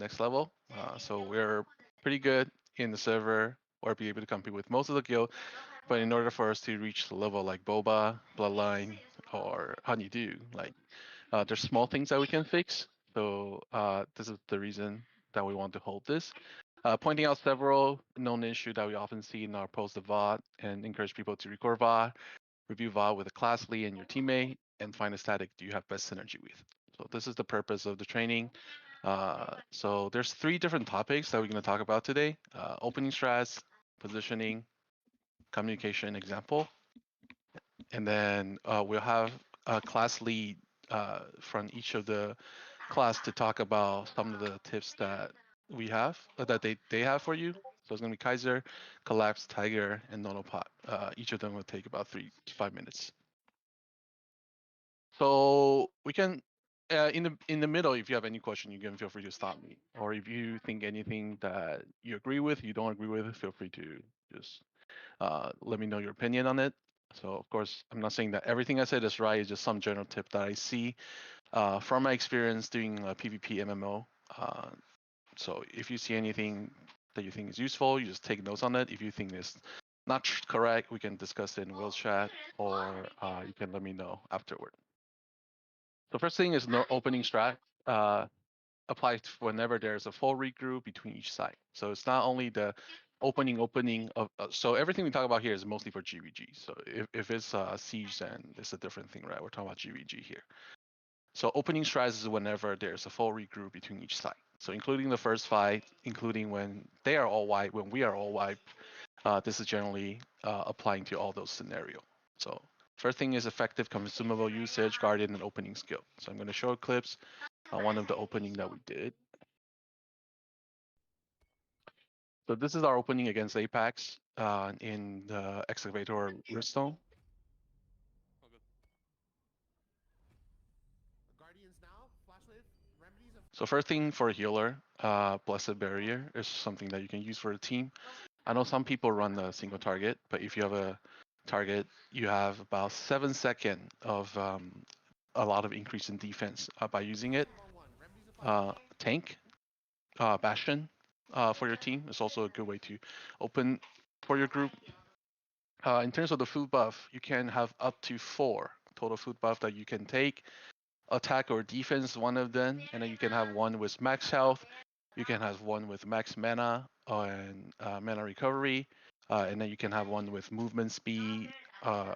next level. So we're pretty good in the server or be able to compete with most of the guild. But in order for us to reach the level like Boba, Bloodline, or Honeydew, like there's small things that we can fix. So this is the reason that we want to hold this. Pointing out several known issues that we often see in our post of VOD and encourage people to record VOD, review VOD with a class lead and your teammate, and find a static do you have best synergy with. So this is the purpose of the training. So there's 3 different topics that we're going to talk about today. Opening strats, positioning, communication example, and then we'll have a class lead from each of the class to talk about some of the tips that we have that they have for you. So it's gonna be Kaiser, Collapse, Tiger, and Nonopot. Each of them will take about 3 to 5 minutes. So we can in the middle, if you have any question, you can feel free to stop me. Or if you think anything that you agree with, you don't agree with, feel free to just let me know your opinion on it. So of course, I'm not saying that everything I said is right. It's just some general tip that I see from my experience doing PvP MMO. So if you see anything that you think is useful, you just take notes on it. If you think it's not correct, we can discuss it in Will's chat, or you can let me know afterward. The first thing is no opening strat. Applies whenever there's a full regroup between each side. So it's not only the opening of so everything we talk about here is mostly for GVG. So if it's siege, then it's a different thing, right? We're talking about GVG here. So opening strats is whenever there's a full regroup between each side. So including the first fight, including when they are all white, when we are all white, this is generally applying to all those scenarios. So first thing is effective consumable usage, guardian, and opening skill. So I'm going to show clips on one of the opening that we did. So this is our opening against Apex in the Excavator Ristone. So first thing for a healer, Blessed Barrier is something that you can use for a team. I know some people run a single target, but if you have a target, you have about 7 seconds of a lot of increase in defense by using it. Tank, Bastion for your team is also a good way to open for your group. In terms of the food buff, you can have up to 4 total food buff that you can take. Attack or defense, one of them, and then you can have one with max health. You can have one with max mana and mana recovery, and then you can have one with movement speed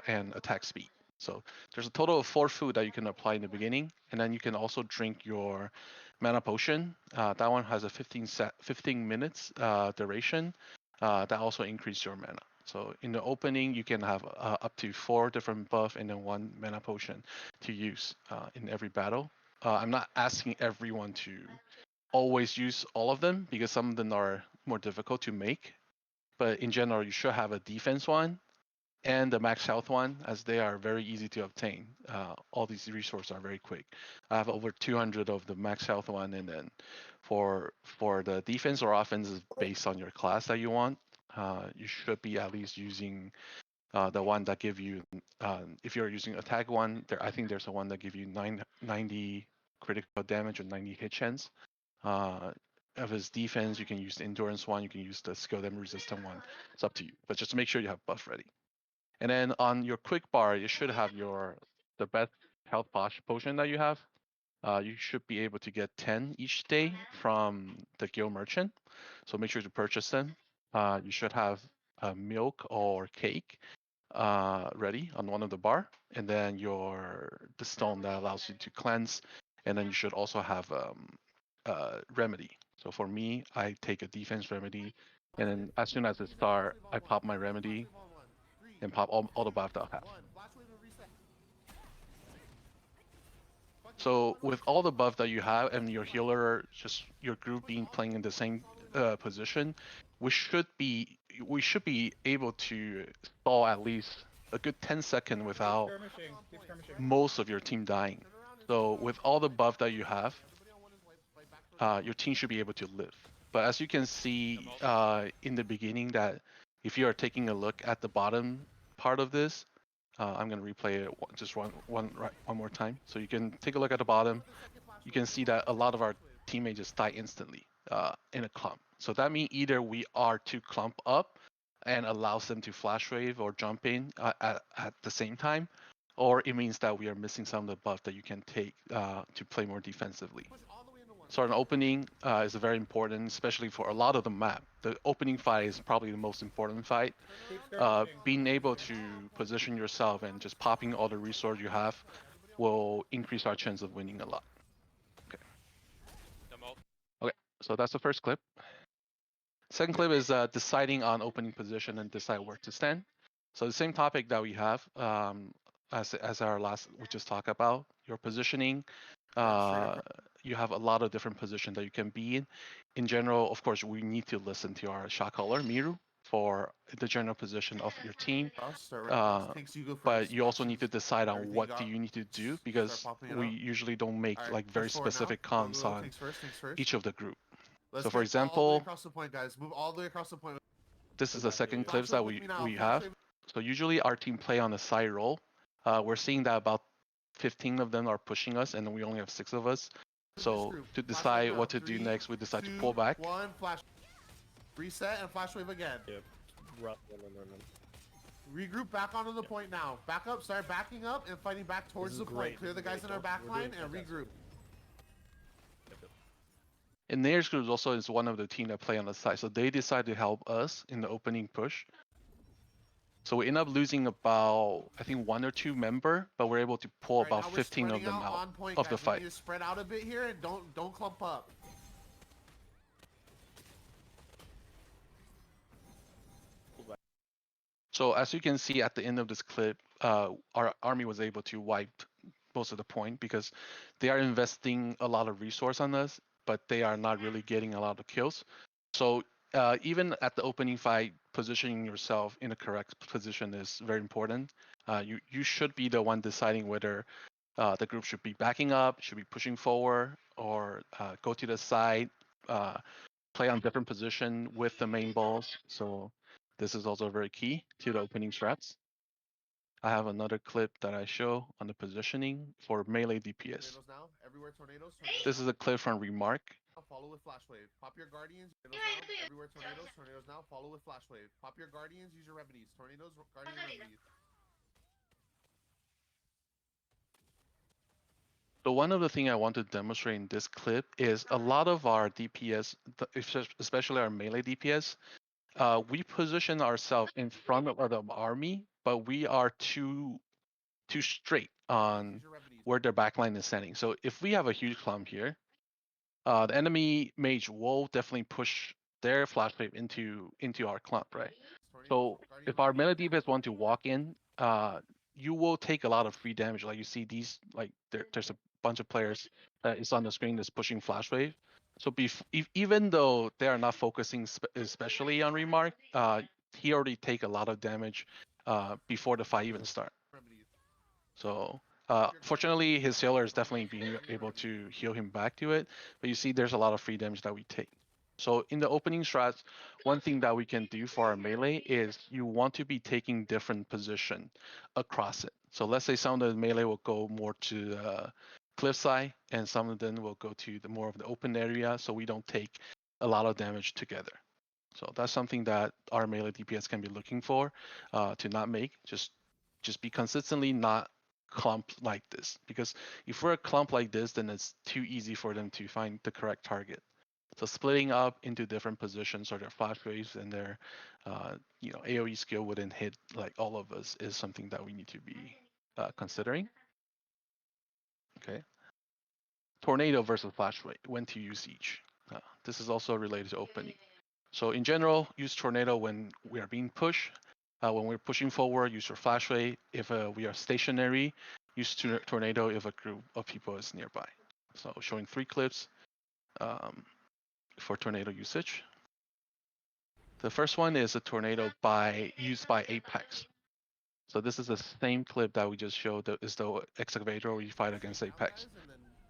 and attack speed. So there's a total of 4 food that you can apply in the beginning, and then you can also drink your mana potion. That one has a 15 minutes duration. That also increases your mana. So in the opening, you can have up to 4 different buff and then 1 mana potion to use in every battle. I'm not asking everyone to always use all of them because some of them are more difficult to make. But in general, you should have a defense one and the max health one, as they are very easy to obtain. All these resources are very quick. I have over 200 of the max health one, and then for the defense or offense is based on your class that you want. You should be at least using the one that give you, if you're using attack one, I think there's a one that give you 90 critical damage or 90 hit chance. If it's defense, you can use the endurance one, you can use the skill damage resistant one. It's up to you, but just make sure you have buff ready. And then on your quick bar, you should have the best health potion that you have. You should be able to get 10 each day from the guild merchant. So make sure to purchase them. You should have milk or cake ready on one of the bar, and then the stone that allows you to cleanse, and then you should also have remedy. So for me, I take a defense remedy, and then as soon as it start, I pop my remedy and pop all the buff that I have. So with all the buff that you have and your healer, just your group being playing in the same position, we should be able to stall at least a good 10 seconds without most of your team dying. So with all the buff that you have, your team should be able to live. But as you can see in the beginning, that if you are taking a look at the bottom part of this, I'm going to replay it just one more time. So you can take a look at the bottom. You can see that a lot of our teammate just die instantly in a clump. So that means either we are to clump up and allows them to flash wave or jump in at the same time, or it means that we are missing some of the buff that you can take to play more defensively. So an opening is very important, especially for a lot of the map. The opening fight is probably the most important fight. Being able to position yourself and just popping all the resource you have will increase our chance of winning a lot. Okay. Okay, so that's the first clip. Second clip is deciding on opening position and decide where to stand. So the same topic that we have as our last we just talked about, your positioning. You have a lot of different positions that you can be in. In general, of course, we need to listen to our shot caller, Miru, for the general position of your team. But you also need to decide on what do you need to do, because we usually don't make like very specific comms on each of the group. So for example, across the point, guys. Move all the way across the point. this is the second clips that we have. So usually our team play on a side roll. We're seeing that about 15 of them are pushing us, and we only have 6 of us. So to decide what to do next, we decide to pull back. One flash. Reset and flash wave again. Yep. Run. Regroup back onto the point now. Back up. Start backing up and fighting back towards the point. Clear the guys in our back line and regroup. And Nair's group also is one of the team that play on the side, so they decide to help us in the opening push. So we end up losing about, I think, 1 or 2 member, but we're able to pull about 15 of them out of the fight. We need to spread out a bit here and don't clump up. So as you can see at the end of this clip, our army was able to wipe most of the point because they are investing a lot of resource on us, but they are not really getting a lot of kills. So even at the opening fight, positioning yourself in the correct position is very important. You should be the one deciding whether the group should be backing up, should be pushing forward, or go to the side, play on different position with the main balls. So this is also very key to the opening strats. I have another clip that I show on the positioning for melee DPS. Now. Everywhere tornadoes. This is a clip from Remark. Follow with flash wave. Pop your guardians. Now. Everywhere tornadoes. Tornadoes now. Follow with flash wave. Pop your guardians. Use your remedies. Tornadoes. Guardian remedies. So one of the things I want to demonstrate in this clip is a lot of our DPS, especially our melee DPS, we position ourselves in front of the army, but we are too straight on where their backline is standing. So if we have a huge clump here, the enemy mage will definitely push their flash wave into our clump, right? So if our melee DPS want to walk in, you will take a lot of free damage. Like you see these, like there's a bunch of players that is on the screen that's pushing flash wave. So even though they are not focusing especially on Remark, he already take a lot of damage before the fight even start. So fortunately, his healer is definitely being able to heal him back to it. But you see, there's a lot of free damage that we take. So in the opening strats, one thing that we can do for our melee is you want to be taking different position across it. So let's say some of the melee will go more to the cliffside, and some of them will go to the more of the open area, so we don't take a lot of damage together. So that's something that our melee DPS can be looking for to not make. Just be consistently not clump like this, because if we're a clump like this, then it's too easy for them to find the correct target. So splitting up into different positions or their flash waves and their AoE skill wouldn't hit like all of us is something that we need to be considering. Okay. Tornado versus flash wave, when to use each. This is also related to opening. So in general, use tornado when we are being pushed. When we're pushing forward, use your flash wave. If we are stationary, use tornado if a group of people is nearby. So showing 3 clips for tornado usage. The first one is a tornado used by Apex. So this is the same clip that we just showed, that is the excavator where you fight against Apex.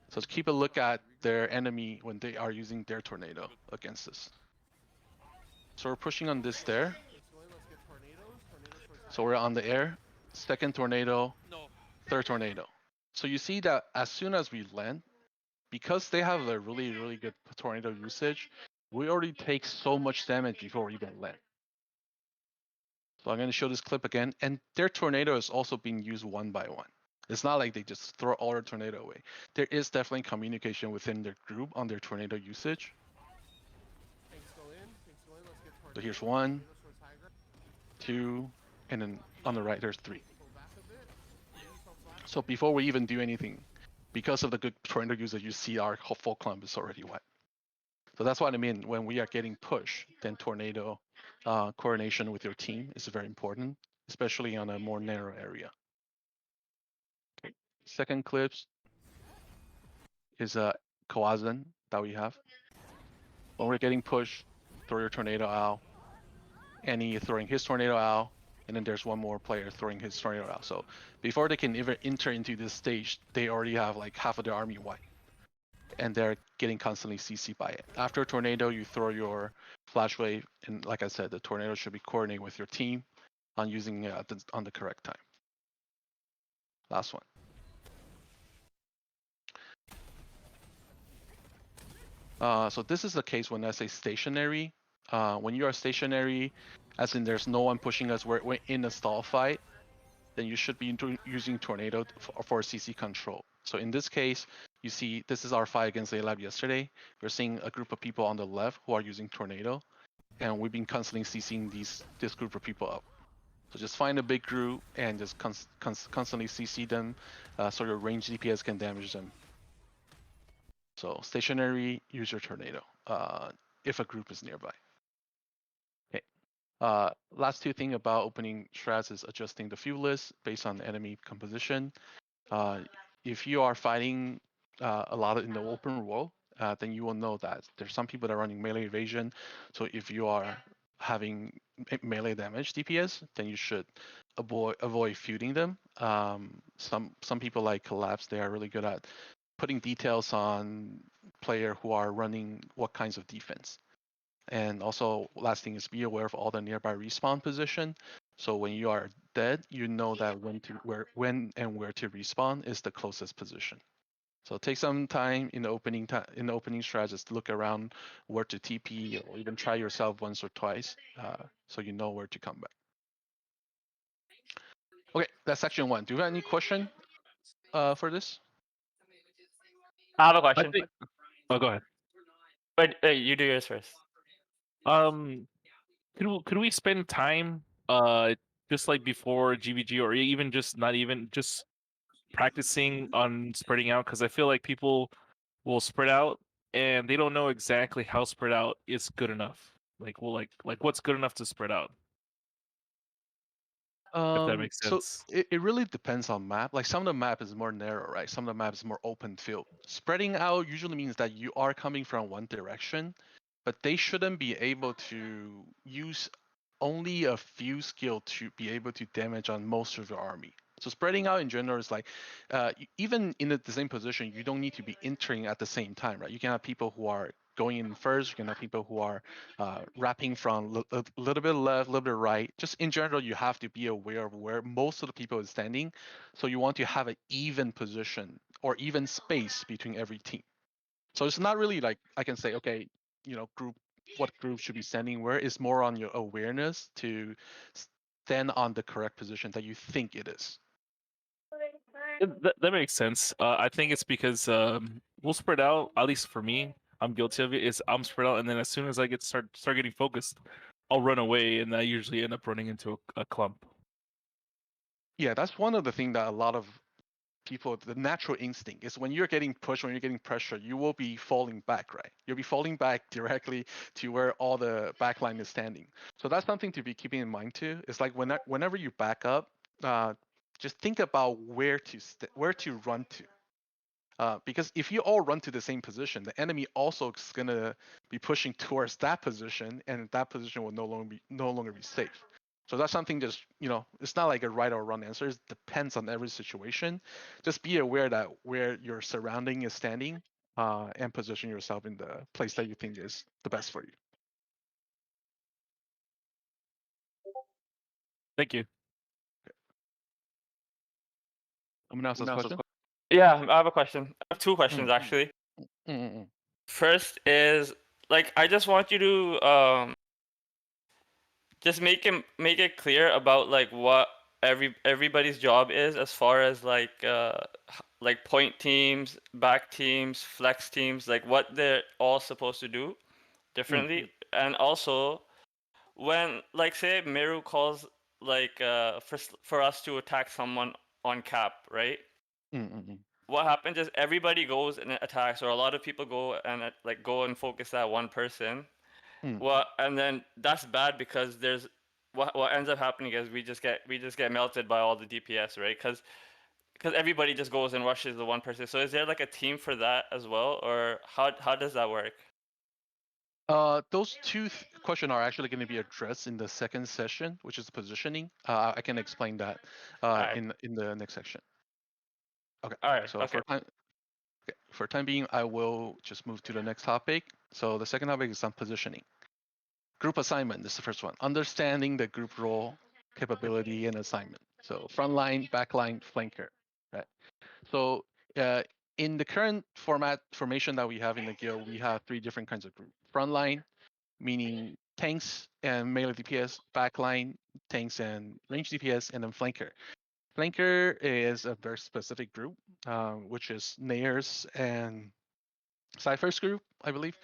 So keep a look at their enemy when they are using their tornado against us. So we're pushing on this there. So we're on the air, second tornado, third tornado. So you see that as soon as we land, because they have a really good tornado usage, we already take so much damage before we even land. So I'm going to show this clip again, and their tornado is also being used one by one. It's not like they just throw all their tornado away. There is definitely communication within their group on their tornado usage. Tanks go in. Let's get So here's tornadoes. 1, Tornadoes towards Tiger. 2, and then on the right there's 3. Pull back a bit. Maybe some flash. So before we even do anything, because of the good tornado usage, you see our full clump is already wet. So that's what I mean. When we are getting pushed, then tornado coordination with your team is very important, especially on a more narrow area. Okay. Second clips is a Kawazan that we have. When we're getting pushed, throw your tornado out. Annie throwing his tornado out, and then there's one more player throwing his tornado out. So before they can even enter into this stage, they already have like half of their army white, and they're getting constantly CC by it. After a tornado, you throw your flash wave, and like I said, the tornado should be coordinating with your team on using it on the correct time. Last one. So this is the case when I say stationary. When you are stationary, as in there's no one pushing us, we're in a stall fight, then you should be using tornado for CC control. So in this case, you see this is our fight against A-Lab yesterday. We're seeing a group of people on the left who are using tornado, and we've been constantly CCing this group of people up. So just find a big group and just constantly CC them, so your range DPS can damage them. So stationary, use your tornado if a group is nearby. Okay. Last two things about opening strats is adjusting the fuel list based on enemy composition. If you are fighting a lot in the open world, then you will know that there's some people that are running melee evasion. So if you are having melee damage DPS, then you should avoid feuding them. Some people like Collapse, they are really good at putting details on player who are running what kinds of defense. And also, last thing is be aware of all the nearby respawn position. So when you are dead, you know that when and where to respawn is the closest position. So take some time in the opening strat, just look around where to TP, or even try yourself once or twice, so you know where to come back. Okay, that's section 1. Do you have any question for this? I have a question. Oh, go ahead. Wait, you do yours first. Could we spend time just like before GVG, or even just not even just practicing on spreading out? Because I feel like people will spread out and they don't know exactly how spread out is good enough. Like, well, like what's good enough to spread out? If that makes sense. So it really depends on map. Like some of the map is more narrow, right? Some of the map is more open field. Spreading out usually means that you are coming from one direction, but they shouldn't be able to use only a few skill to be able to damage on most of your army. So spreading out in general is like, even in the same position, you don't need to be entering at the same time, right? You can have people who are going in first. You can have people who are wrapping from a little bit left, a little bit right. Just in general, you have to be aware of where most of the people is standing. So you want to have an even position or even space between every team. So it's not really like I can say, okay, what group should be standing where. Is more on your awareness to stand on the correct position that you think it is. That makes sense. I think it's because we'll spread out. At least for me, I'm guilty of it. Is I'm spread out, and then as soon as I start getting focused, I'll run away, and I usually end up running into a clump. Yeah, that's one of the things that a lot of people, the natural instinct is when you're getting pushed, when you're getting pressure, you will be falling back, right? You'll be falling back directly to where all the backline is standing. So that's something to be keeping in mind too. It's like whenever you back up, just think about where to run to. Because if you all run to the same position, the enemy also is gonna be pushing towards that position, and that position will no longer be safe. So that's something just, it's not like a right or wrong answer. It depends on every situation. Just be aware that where your surrounding is standing, and position yourself in the place that you think is the best for you. Thank you. I'm gonna ask this question. Yeah, I have a question. I have two questions actually. Mm-mm. First is like I just want you to just make it clear about like what everybody's job is as far as like point teams, back teams, flex teams, like what they're all supposed to do differently. And also when like say Miru calls like for us to attack someone on cap, right? Mm-mm. What happens is everybody goes and attacks, or a lot of people go and like go and focus that one person. Mm. Well, and then that's bad because there's what ends up happening is we just get melted by all the DPS, right? Because everybody just goes and rushes the one person. So is there like a team for that as well, or how does that work? Those two questions are actually going to be addressed in the second session, which is positioning. I can explain that Alright. in the next section. Okay. Alright. So Okay. for time being, I will just move to the next topic. So the second topic is on positioning. Group assignment. This is the first one. Understanding the group role, capability, and assignment. So frontline, backline, flanker. Right. So in the current formation that we have in the guild, we have three different kinds of group. Frontline, meaning tanks and melee DPS, backline, tanks and range DPS, and then flanker. Flanker is a very specific group, which is Nayers and Cypher's group, I believe.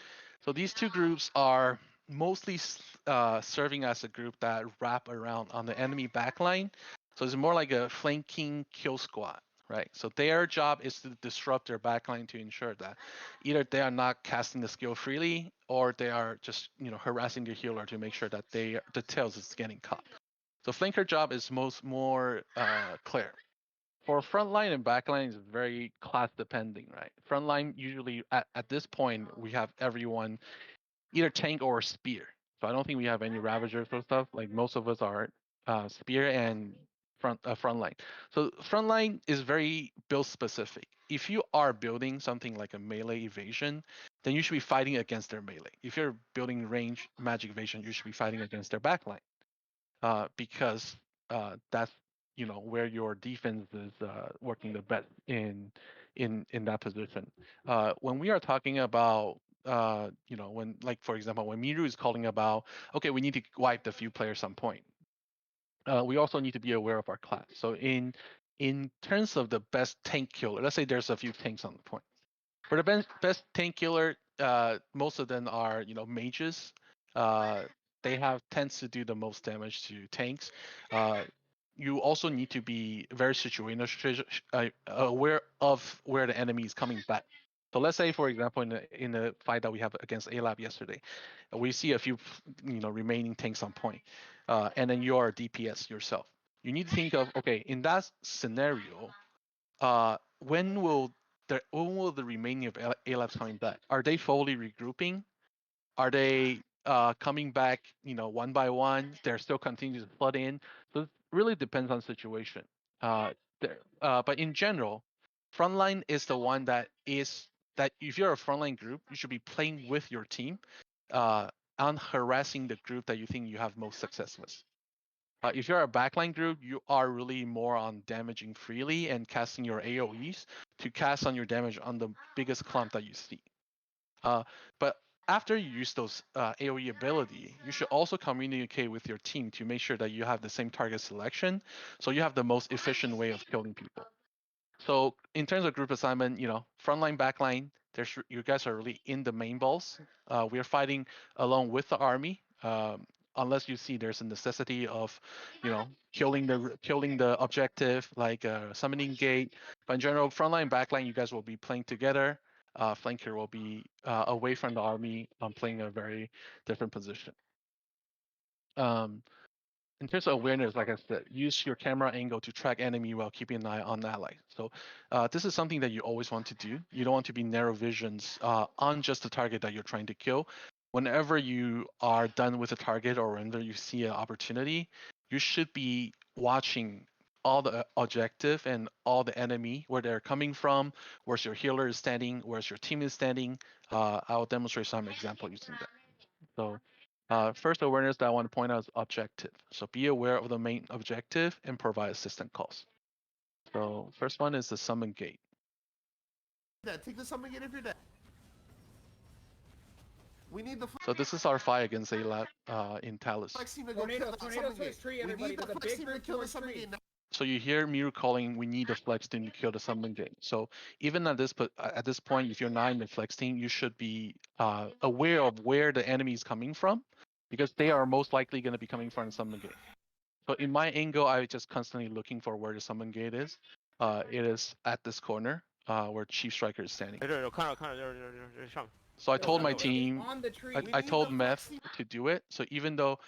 So these two groups are mostly serving as a group that wrap around on the enemy backline. So it's more like a flanking kill squad, right? So their job is to disrupt their backline to ensure that either they are not casting the skill freely or they are just harassing the healer to make sure that the tails is getting caught. So flanker job is more clear. For frontline and backline is very class depending, right? Frontline usually at this point we have everyone either tank or spear. So I don't think we have any ravagers or stuff. Like most of us are spear and frontline. So frontline is very build specific. If you are building something like a melee evasion, then you should be fighting against their melee. If you're building range magic evasion, you should be fighting against their backline because that's where your defense is working the best in that position. When we are talking about when like for example when Miru is calling about okay we need to wipe the few players some point. We also need to be aware of our class. So in terms of the best tank killer, let's say there's a few tanks on the point. For the best tank killer, most of them are mages. Uh, they have tends to do the most damage to tanks. You also need to be very situational, aware of where the enemy is coming back. So let's say, for example, in the fight that we have against ALAB yesterday, we see a few remaining tanks on point, and then you are a DPS yourself. You need to think of okay, in that scenario, when will the remaining of ALABs coming back? Are they fully regrouping? Are they coming back, one by one? They're still continuing to flood in. So it really depends on the situation. But in general, frontline is the one that if you're a frontline group, you should be playing with your team, on harassing the group that you think you have most success with. If you're a backline group, you are really more on damaging freely and casting your AoEs to cast on your damage on the biggest clump that you see. But after you use those AoE ability, you should also communicate with your team to make sure that you have the same target selection, so you have the most efficient way of killing people. So in terms of group assignment, frontline, backline, you guys are really in the main balls. We're fighting along with the army. Unless you see there's a necessity of, killing the objective like summoning gate. But in general, frontline, backline, you guys will be playing together. Flanker will be away from the army, playing a very different position. In terms of awareness, like I said, use your camera angle to track enemy while keeping an eye on ally. So this is something that you always want to do. You don't want to be narrow visions on just the target that you're trying to kill. Whenever you are done with a target or whenever you see an opportunity, you should be watching all the objective and all the enemy, where they're coming from, where's your healer is standing, where's your team is standing. I'll demonstrate some example using that. So first awareness that I want to point out is objective. So be aware of the main objective and provide assistant calls. So first one is the summon gate. Take the summon gate if you're dead. We need the So this is our fight against ALAT in Talus. flex team to go kill that summon gate. tree, We everybody. need the There's a flex big team to group kill the towards summon tree. gate now. So you hear Miru calling, we need a flex team to kill the summon gate. So even at this point, if you're not in the flex team, you should be aware of where the enemy is coming from, because they are most likely going to be coming from the summon gate. So in my angle, I just constantly looking for where the summon gate is. It is at this corner where Chief Striker is standing. So I told my team, On the tree. We I need told the Meth flex team. to do it. So even though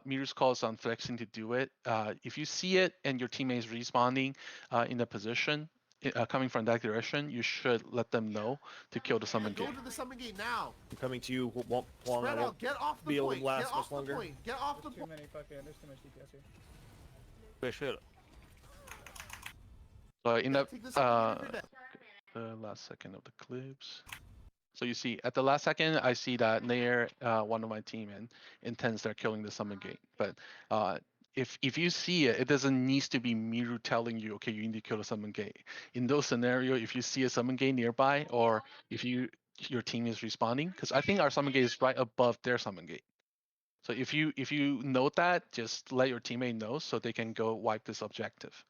Miru's call is on flexing to do it, if you see it and your teammate is responding in the position coming from that direction, you should let them know to kill the summon Go gate. to the summon gate now. I'm coming to you. Won't long. Spread I out. won't Get off the be able to point. last Get much off the longer. point. Get off the There's too point. many fucking. There's too much DPS here. So in the Take the summon gate if you're dead. the last second of the clips. So you see, at the last second, I see that Nair, one of my team, and intends they're killing the summon gate. But if you see it, it doesn't need to be Miru telling you, okay, you need to kill the summon gate. In those scenarios, if you see a summon gate nearby, or if your team is responding, because I think our summon gate is right above their summon gate. So if you note that, just let your teammate know so they can go wipe this objective.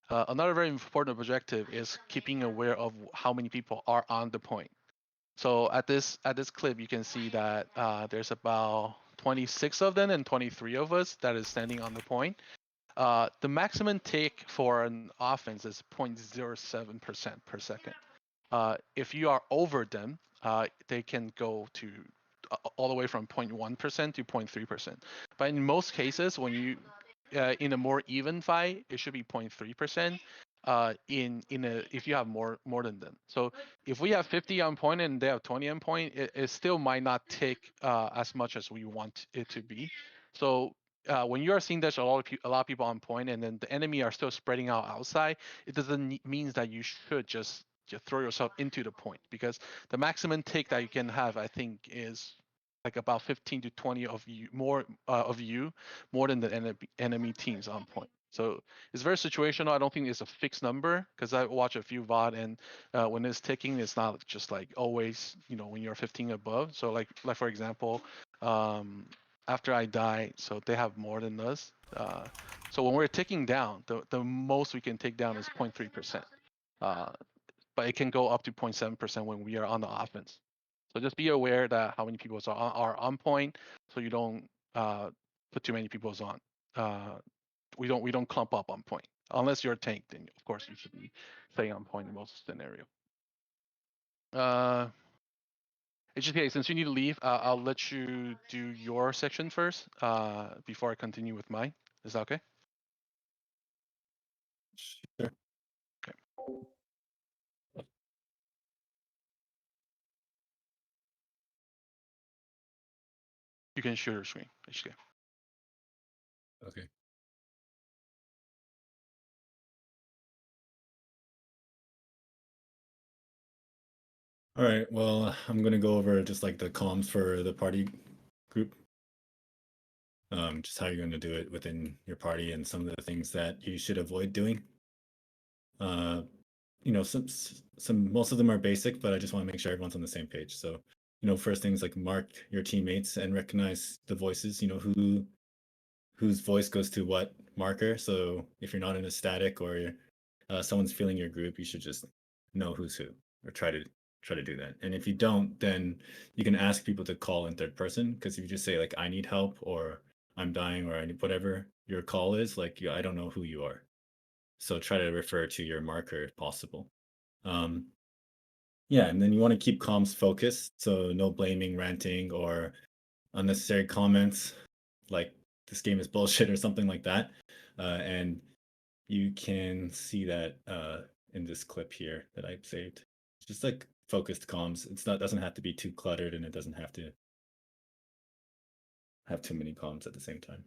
Another very important objective is keeping aware of how many people are on the point. So at this clip, you can see that there's about 26 of them and 23 of us that is standing on the point. The maximum tick for an offense is 0.07% per second. If you are over them, they can go to all the way from 0.1% to 0.3%. But in most cases, when you in a more even fight, it should be 0.3%. If you have more than them. So if we have 50 on point and they have 20 on point, it still might not take as much as we want it to be. So when you are seeing there's a lot of people on point and then the enemy are still spreading out outside, it doesn't means that you should just throw yourself into the point, because the maximum take that you can have, I think, is like about 15 to 20 of you more than the enemy teams on point. So it's very situational. I don't think it's a fixed number, because I watch a few VOD and when it's ticking, it's not just like always, when you're 15 above. So like for example, after I die, so they have more than us. So when we're ticking down, the most we can take down is 0.3%. But it can go up to 0.7% when we are on the offense. So just be aware that how many people are on point, so you don't put too many people on. We don't clump up on point unless you're a tank. Then of course you should be staying on point in most scenario. HGK, since you need to leave, I'll let you do your section first before I continue with mine. Is that okay? Sure. Okay. You can share your screen, HGK. Okay. All right, well, I'm gonna go over just like the comms for the party group. Just how you're gonna do it within your party and some of the things that you should avoid doing. Most of them are basic, but I just want to make sure everyone's on the same page. So, first things like mark your teammates and recognize the voices, whose voice goes to what marker. So if you're not in a static or someone's feeling your group, you should just know who's who, or try to do that. And if you don't, then you can ask people to call in third person, because if you just say like I need help or I'm dying or I need whatever your call is, like I don't know who you are. So try to refer to your marker if possible. Yeah, and then you want to keep comms focused, so no blaming, ranting, or unnecessary comments like this game is bullshit or something like that. And you can see that in this clip here that I saved. It's just like focused comms. Doesn't have to be too cluttered, and it doesn't have to have too many comms at the same time.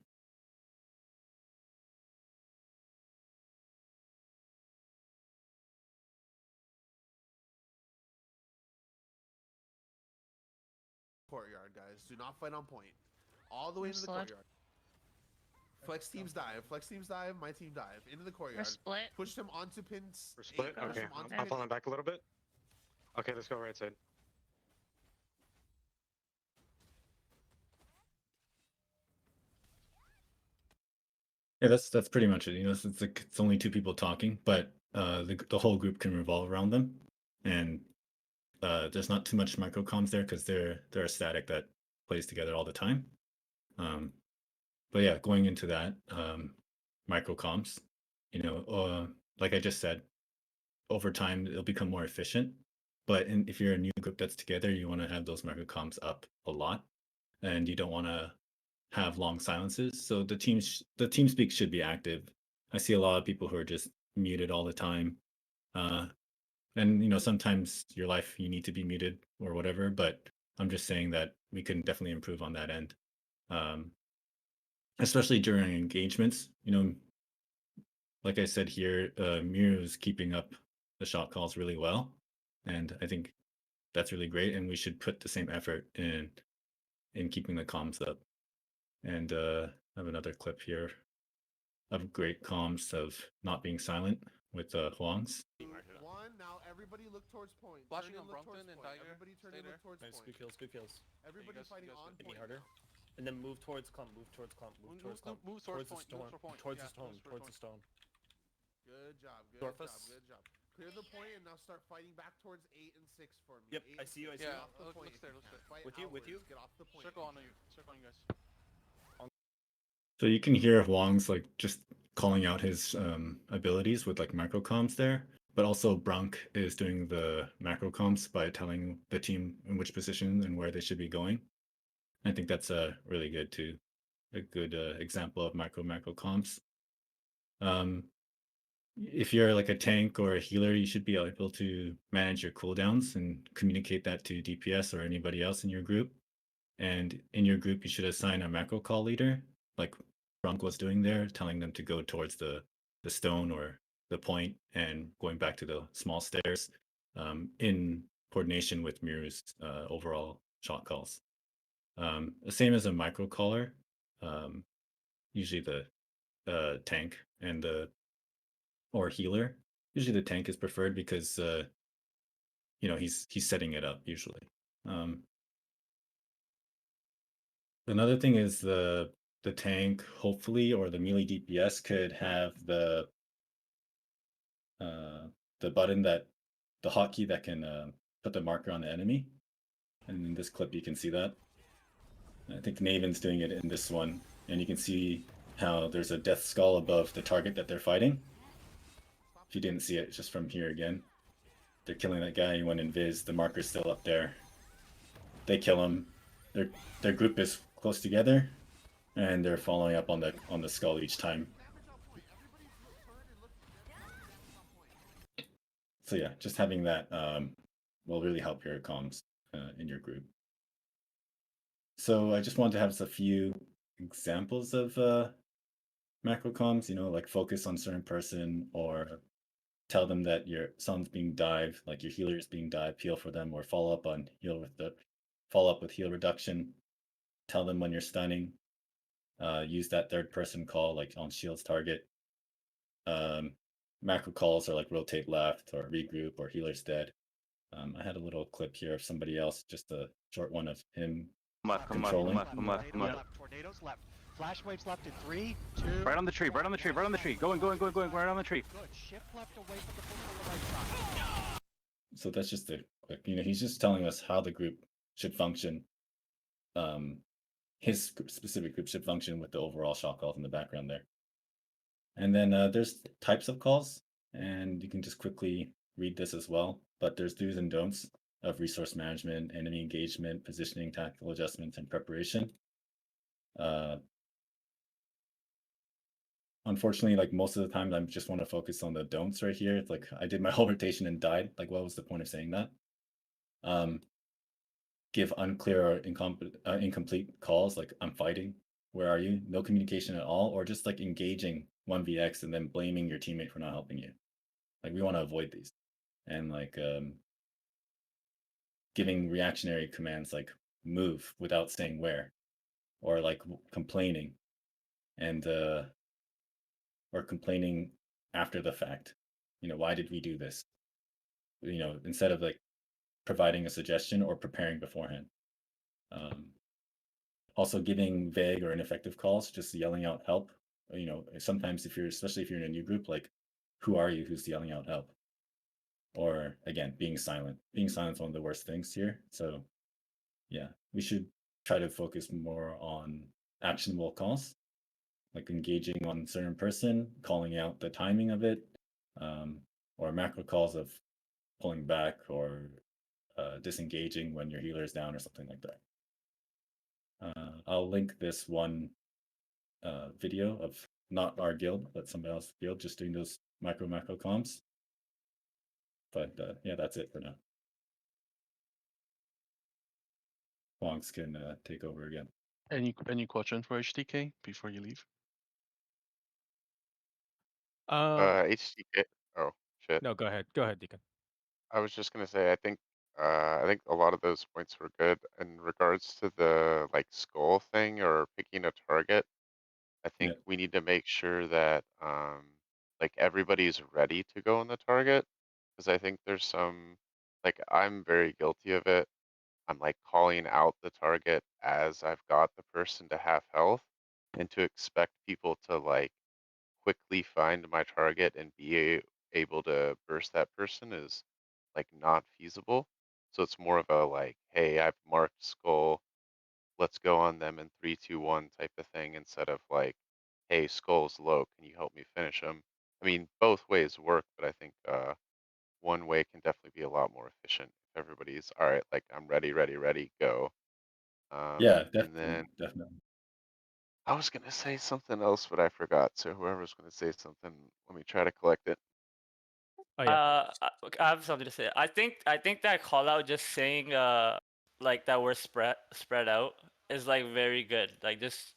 Courtyard, guys. Do not fight on point. All the way into the Slide. courtyard. Flex teams dive. Flex teams dive. My team dive. Into the We're courtyard. split. Push them onto pins. We're split? Push Okay. them onto I'm pins. falling back a little bit. Okay, let's go right side. Yeah, that's pretty much it. You know, it's like it's only two people talking, but the whole group can revolve around them, and there's not too much micro comms there because they're a static that plays together all the time. But yeah, going into that micro comms, you know, like I just said, over time it'll become more efficient. But if you're a new group that's together, you want to have those micro comms up a lot, and you don't want to have long silences. So the team speak should be active. I see a lot of people who are just muted all the time. And you know, sometimes your life you need to be muted or whatever, but I'm just saying that we can definitely improve on that end. Especially during engagements, you know, like I said here, Miru is keeping up the shot calls really well. And I think that's really great. And we should put the same effort in keeping the comms up. And I have another clip here of great comms of not being silent with Huang's. One, now everybody look towards point. Flashing Turn in, on look Brompton towards and point. Tiger. Everybody turn Stay in, look towards Nice, point. good kills, good kills. Everybody guys- fighting you guys on Hit me point harder. now. And then move towards clump, move towards clump, move towards clump. Move towards towards the point, stone, move towards yeah, the stone, move towards the stone. Good job, good Dorfus. job, good job. Clear the point and now start fighting back towards 8 and 6 for me. Yep, 8 I and see you, I 6. see Get you. off the look point if there, you look can. there. Fight With you, with outwards. you. Get off the point. Circle if on you you, can. circle on you guys. So you can hear Huang's like just calling out his abilities with like micro comms there, but also Brunk is doing the macro comms by telling the team in which position and where they should be going. I think that's really good too, a good example of macro comms. If you're like a tank or a healer, you should be able to manage your cooldowns and communicate that to DPS or anybody else in your group. And in your group, you should assign a macro call leader, like Brunk was doing there, telling them to go towards the stone or the point and going back to the small stairs in coordination with Miru's overall shot calls. The same as a micro caller, usually the tank and the or healer. Usually the tank is preferred because you know he's setting it up usually. Another thing is the tank, hopefully, or the melee DPS could have the button that the hotkey that can put the marker on the enemy. And in this clip, you can see that. I think Naven's doing it in this one, and you can see how there's a death skull above the target that they're fighting. If you didn't see it, just from here again. They're killing that guy, he went invis, the marker's still up there. They kill him. Their group is close together, and they're following up on the skull each time. So yeah, just having that will really help your comms in your group. So I just wanted to have a few examples of macro comms, you know, like focus on certain person or tell them that your someone's being dive, like your healer is being dive, peel for them, or follow up with heal reduction. Tell them when you're stunning. Use that third person call like on shields target. Macro calls are like rotate left or regroup or healer's dead. I had a little clip here of somebody else, just a short one of him controlling. Tornadoes left. Flash waves left in 3, 2. Right on the tree, right on the tree, right on the tree. Going, right on the tree. Good. Shift left away from the bush on the right side. So that's just a quick, you know, he's just telling us how the group should function. His specific group should function with the overall shot calls in the background there. And then there's types of calls, and you can just quickly read this as well. But there's do's and don'ts of resource management, enemy engagement, positioning, tactical adjustments, and preparation. Unfortunately, like most of the time, I just want to focus on the don'ts right here. It's like I did my whole rotation and died. Like, what was the point of saying that? Give unclear or incomplete calls, like I'm fighting. Where are you? No communication at all, or just like engaging 1vx and then blaming your teammate for not helping you. Like we want to avoid these, and like giving reactionary commands like move without saying where, or like complaining, and or complaining after the fact. You know, why did we do this? You know, instead of like providing a suggestion or preparing beforehand. Also giving vague or ineffective calls, just yelling out help you know, sometimes if you're, especially if you're in a new group, like, who are you? Who's yelling out help? Or again, being silent. Being silent is one of the worst things here. So yeah, we should try to focus more on actionable calls, like engaging on certain person, calling out the timing of it, or macro calls of pulling back or disengaging when your healer is down or something like that. I'll link this one video of not our guild, but somebody else's guild just doing those macro comms. But yeah, that's it for now. Wongs can take over again. Any question for HTK before you leave? HTK. Oh shit. No, go ahead. Go ahead, Deacon. I was just gonna say I think a lot of those points were good in regards to the like skull thing or picking a target. I think Yeah. we need to make sure that like everybody's ready to go on the target because I think there's some like I'm very guilty of it. I'm like calling out the target as I've got the person to half health and to expect people to like quickly find my target and be able to burst that person is like not feasible. So it's more of a like, hey, I've marked skull, let's go on them in 3, 2, 1 type of thing instead of like, hey, skull's low, can you help me finish him? I mean, both ways work, but I think one way can definitely be a lot more efficient if everybody's all right, like I'm ready, ready, ready, go. Yeah, And definitely, then definitely. I was gonna say something else, but I forgot. So whoever's gonna say something, let me try to collect it. Oh yeah. I have something to say. I think that call out just saying like that we're spread out is like very good. Like just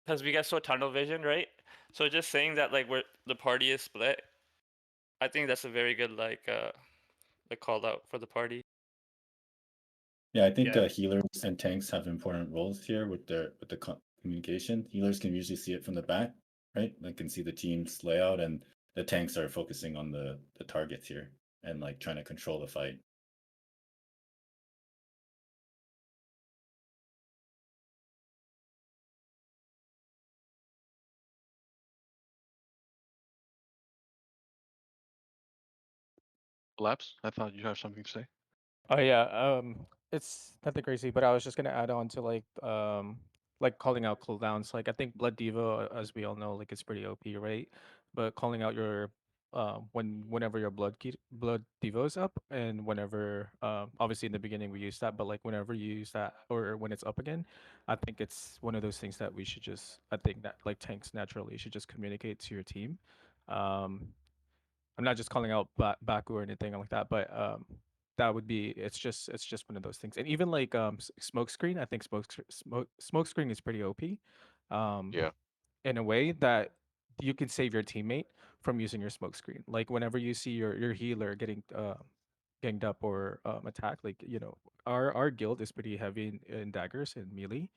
because we get so tunnel vision, right? So just saying that like the party is split, I think that's a very good like call out for the party. Yeah, I think Yeah. healers and tanks have important roles here with the communication. Healers can usually see it from the back, right? They can see the team's layout, and the tanks are focusing on the targets here and like trying to control the fight. Labs, I thought you have something to say. Oh yeah, it's nothing crazy, but I was just gonna add on to like calling out cooldowns. Like I think Blood Diva, as we all know, like it's pretty OP, right? But calling out your whenever your Blood Diva is up, and whenever obviously in the beginning we use that, but like whenever you use that or when it's up again, I think it's one of those things that we should just I think that like tanks naturally should just communicate to your team. Um, I'm not just calling out Baku or anything like that, but that would be it's just one of those things. And even like smoke screen, I think smoke screen is pretty OP. Um Yeah. in a way that you can save your teammate from using your smoke screen. Like whenever you see your healer getting ganged up or attacked, like our guild is pretty heavy in daggers and melee.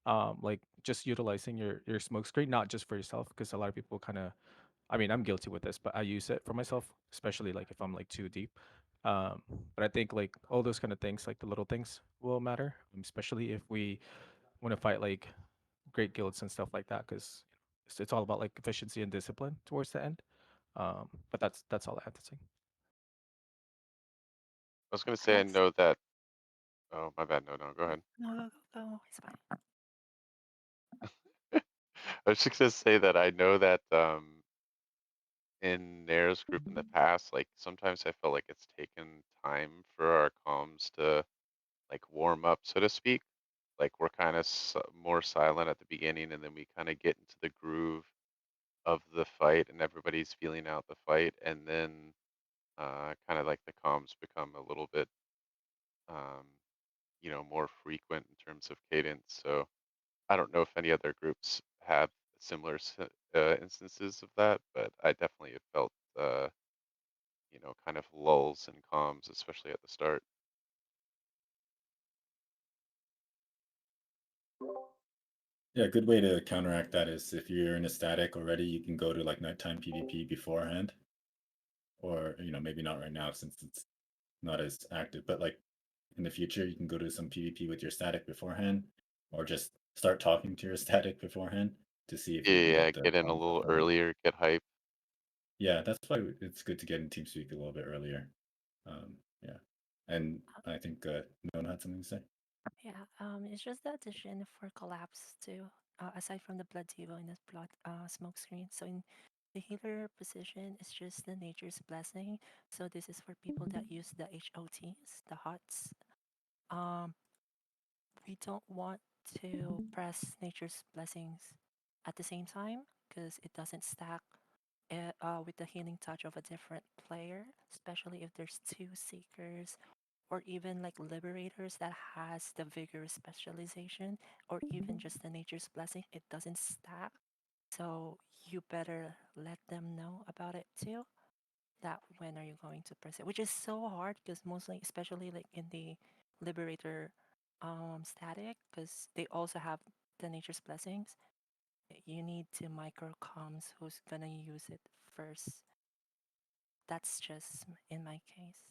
Like just utilizing your smoke screen, not just for yourself, because a lot of people kind of I mean, I'm guilty with this, but I use it for myself, especially like if I'm like too deep. Um, but I think like all those kind of things, like the little things, will matter, especially if we want to fight like great guilds and stuff like that, because it's all about like efficiency and discipline towards the end. But that's all I have to say. I was gonna say I know that. Oh, my bad. No, no, go ahead. No, go. It's fine. I was just gonna say that I know that in Nair's group in the past, like sometimes I felt like it's taken time for our comms to like warm up, so to speak. Like we're kind of more silent at the beginning, and then we kind of get into the groove of the fight, and everybody's feeling out the fight, and then kind of like the comms become a little bit, um, more frequent in terms of cadence. So I don't know if any other groups have similar instances of that, but I definitely have felt, kind of lulls in comms, especially at the start. Yeah, a good way to counteract that is if you're in a static already, you can go to like nighttime PvP beforehand, or maybe not right now since it's not as active, but like in the future, you can go to some PvP with your static beforehand, or just start talking to your static beforehand, to see if you can Yeah, get the get in a comms little up early. earlier, get hype. Yeah, that's why it's good to get in TeamSpeak a little bit earlier. Yeah, and I think Nona had something to say. Yeah, it's just the addition for collapse too. Aside from the blood devo and the blood smoke screen. So in the healer position, it's just the nature's blessing. So this is for people that use the HOTs, the HOTs. We don't want to press nature's blessings at the same time because it doesn't stack with the healing touch of a different player, especially if there's two seekers or even like liberators that has the vigorous specialization or even just the nature's blessing. It doesn't stack, so you better let them know about it too, that when are you going to press it, which is so hard because mostly, especially like in the liberator static, because they also have the nature's blessings. You need to micro comms who's gonna use it first. That's just in my case.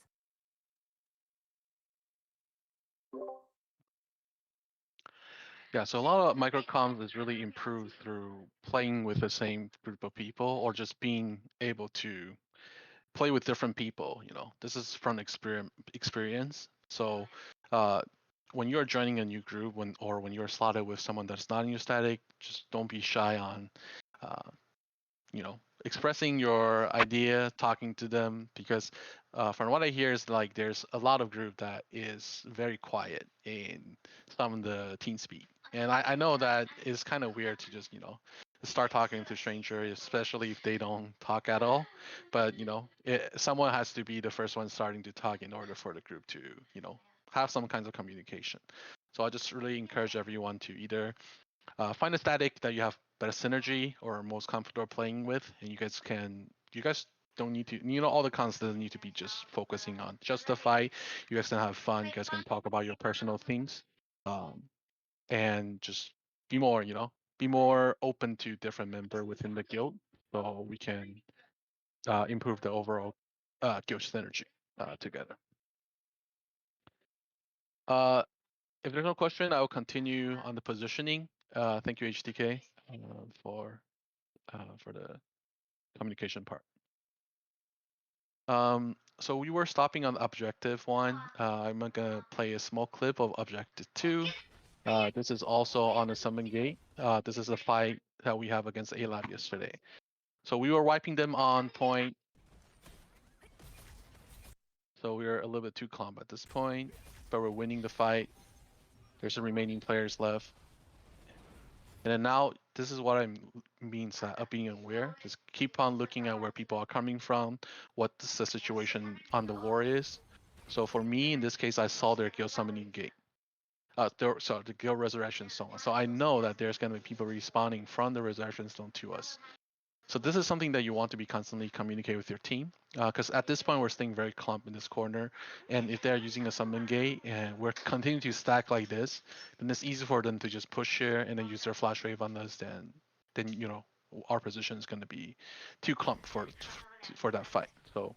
Yeah, so a lot of microcomms is really improved through playing with the same group of people or just being able to play with different people. You know, this is from experience. So when you're joining a new group, when you're slotted with someone that's not in your static, just don't be shy on you know, expressing your idea, talking to them, because from what I hear is like there's a lot of group that is very quiet in some of the team speak. And I know that it's kind of weird to just, start talking to strangers, especially if they don't talk at all. But, someone has to be the first one starting to talk in order for the group to, have some kinds of communication. So I just really encourage everyone to either find a static that you have better synergy or most comfortable playing with, and you guys don't need to, all the cons doesn't need to be just focusing on just the fight. You guys can have fun. You guys can talk about your personal things, and just be more, be more open to different member within the guild, so we can improve the overall guild synergy together. If there's no question, I will continue on the positioning. Thank you, HTK, for the communication part. So we were stopping on objective 1. I'm gonna play a small clip of objective 2. This is also on the summon gate. This is a fight that we have against A-Lab yesterday. So we were wiping them on point. So we are a little bit too calm at this point, but we're winning the fight. There's some remaining players left. And then now, this is what I means of being aware. Just keep on looking at where people are coming from, what the situation on the war is. So for me, in this case, I saw their guild summoning gate. The guild resurrection stone. So I know that there's going to be people respawning from the resurrection stone to us. So this is something that you want to be constantly communicate with your team, because at this point we're staying very clump in this corner, and if they're using a summon gate and we're continuing to stack like this, then it's easy for them to just push here and then use their flash wave on us. Then our position is going to be too clump for that fight. So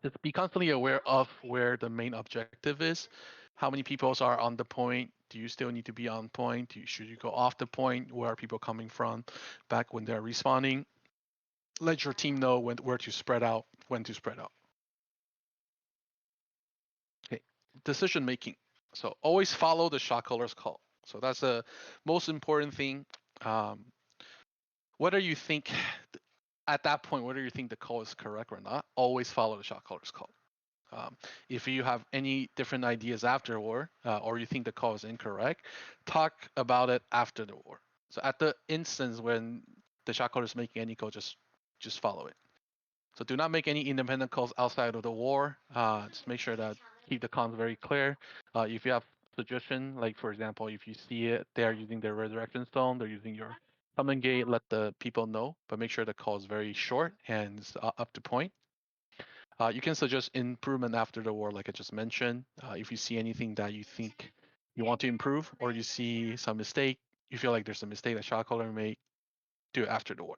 just be constantly aware of where the main objective is. How many people are on the point? Do you still need to be on point? Should you go off the point? Where are people coming from back when they're respawning? Let your team know where to spread out, when to spread out. Okay, decision making. So always follow the shot caller's call. So that's the most important thing. Whether you think at that point, whether you think the call is correct or not, always follow the shot caller's call. If you have any different ideas after war, or you think the call is incorrect, talk about it after the war. So at the instance when the shot caller is making any call, just follow it. So do not make any independent calls outside of the war. Just make sure that keep the comms very clear. If you have suggestion, like for example, if you see it, they are using their resurrection stone, they're using your summon gate, let the people know, but make sure the call is very short and up to point. You can suggest improvement after the war, like I just mentioned. If you see anything that you think you want to improve, or you see some mistake, you feel like there's a mistake that shot caller made, do it after the war.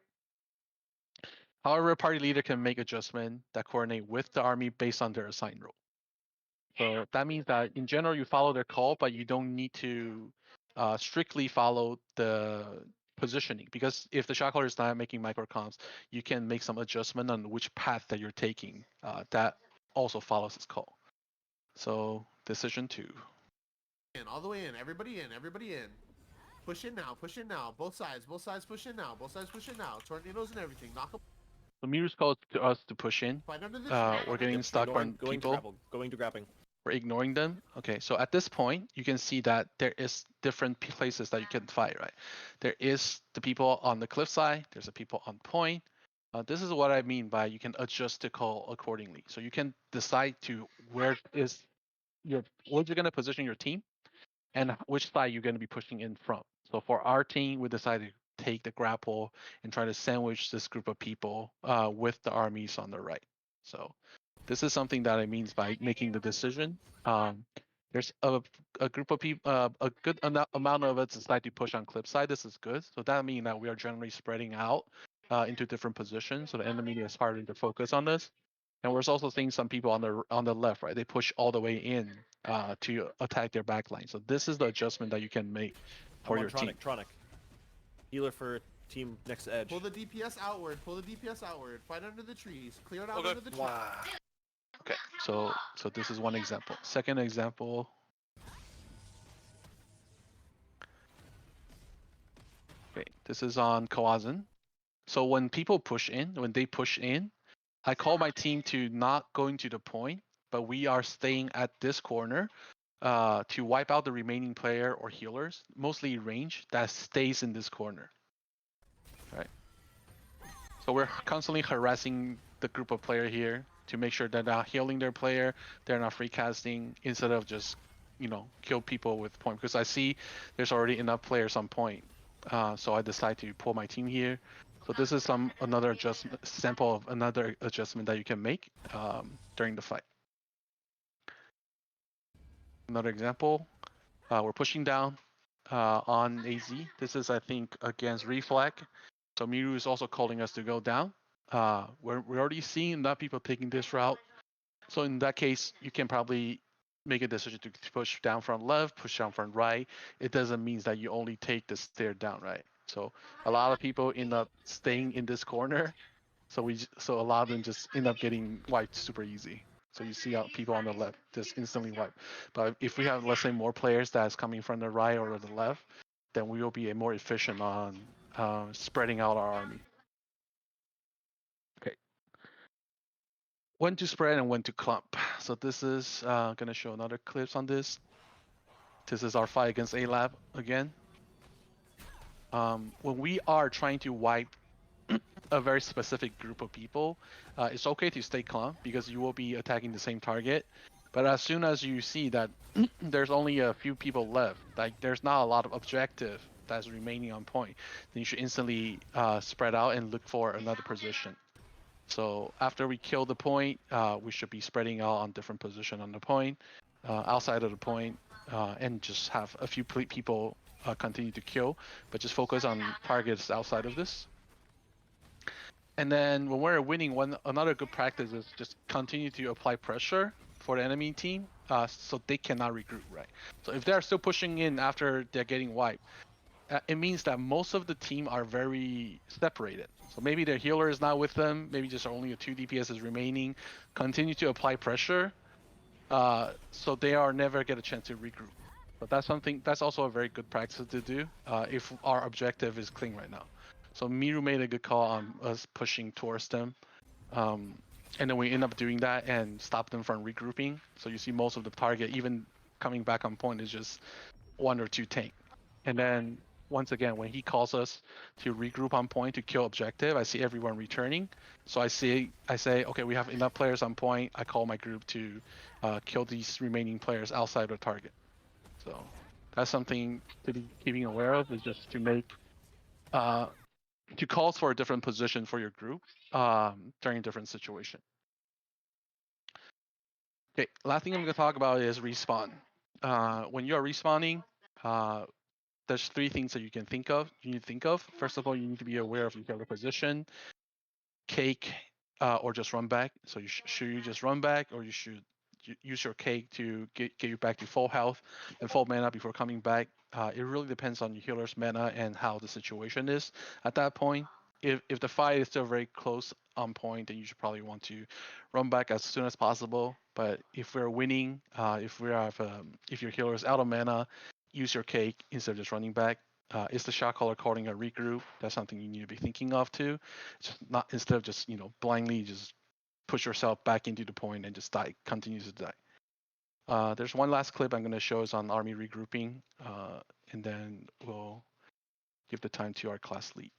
However, a party leader can make adjustments that coordinate with the army based on their assigned role. So that means that in general, you follow their call, but you don't need to strictly follow the positioning, because if the shot caller is not making micro comms, you can make some adjustment on which path that you're taking. That also follows this call. So decision 2. All the way in. Everybody in. Everybody in. Push in now. Push in now. Both sides. Both sides push in now. Both sides push in now. Tornadoes and everything. Knock them. So Miru's called to us to push in. Fight under the tree. We're getting stuck on people. Going to grappling. We're ignoring them. Okay, so at this point, you can see that there is different places that you can fight, right? There is the people on the cliffside. There's the people on point. This is what I mean by you can adjust the call accordingly. So you can decide to where you're going to position your team and which side you're going to be pushing in from. So for our team, we decided to take the grapple and try to sandwich this group of people with the armies on the right. So this is something that I means by making the decision. There's a group of people, a good amount of us decide to push on cliffside. This is good. So that means that we are generally spreading out into different positions. So the enemy is harder to focus on this. And we're also seeing some people on the left, right? They push all the way in to attack their backline. So this is the adjustment that you can make for your team. Tronic. Healer for team next to edge. Pull the DPS outward. Pull the DPS outward. Fight under the trees. Clear it out under the trees. Okay, so this is one example. Second example. Okay, this is on Kawazan. So when people push in, I call my team to not going to the point, but we are staying at this corner to wipe out the remaining player or healers, mostly range, that stays in this corner. Right. So we're constantly harassing the group of player here to make sure they're not healing their player, they're not free casting, instead of just, kill people with point. Because I see there's already enough players on point. So I decide to pull my team here. So this is another sample of another adjustment that you can make during the fight. Another example, we're pushing down on AZ. This is, I think, against Reflag. So Miru is also calling us to go down. We're already seeing that people taking this route. So in that case, you can probably make a decision to push down from left, push down from right. It doesn't mean that you only take the stair down, right? So a lot of people end up staying in this corner. So a lot of them just end up getting wiped super easy. So you see people on the left just instantly wiped. But if we have, let's say, more players that's coming from the right or the left, then we will be more efficient on spreading out our army. Okay. When to spread and when to clump. So this is gonna show another clips on this. This is our fight against A-Lab again. When we are trying to wipe a very specific group of people, it's okay to stay clump because you will be attacking the same target. But as soon as you see that there's only a few people left, like there's not a lot of objective that's remaining on point, then you should instantly spread out and look for another position. So after we kill the point, we should be spreading out on different position on the point, outside of the point, and just have a few people continue to kill, but just focus on targets outside of this. And then when we're winning, another good practice is just continue to apply pressure for the enemy team, so they cannot regroup, right? So if they're still pushing in after they're getting wiped, it means that most of the team are very separated. So maybe their healer is not with them, maybe just only 2 DPS is remaining. Continue to apply pressure, so they are never get a chance to regroup. But that's also a very good practice to do if our objective is clean right now. So Miru made a good call on us pushing towards them. And then we end up doing that and stop them from regrouping. So you see most of the target, even coming back on point, is just 1 or 2 tank. And then once again, when he calls us to regroup on point to kill objective, I see everyone returning. So I say, okay, we have enough players on point. I call my group to kill these remaining players outside the target. So that's something to be keeping aware of, is just to make to call for a different position for your group during different situation. Okay, last thing I'm going to talk about is respawn. When you are respawning, there's 3 things that you can think of. You need to think of. First of all, you need to be aware of your healer position, cake, or just run back. So should you just run back, or you should use your cake to get you back to full health and full mana before coming back. It really depends on your healer's mana and how the situation is at that point. If the fight is still very close on point, then you should probably want to run back as soon as possible. But if we're winning, if your healer is out of mana, use your cake instead of just running back. Is the shot caller calling a regroup? That's something you need to be thinking of too. Just not instead of just blindly just push yourself back into the point and just die, continue to die. There's one last clip I'm going to show is on army regrouping, and then we'll give the time to our class lead.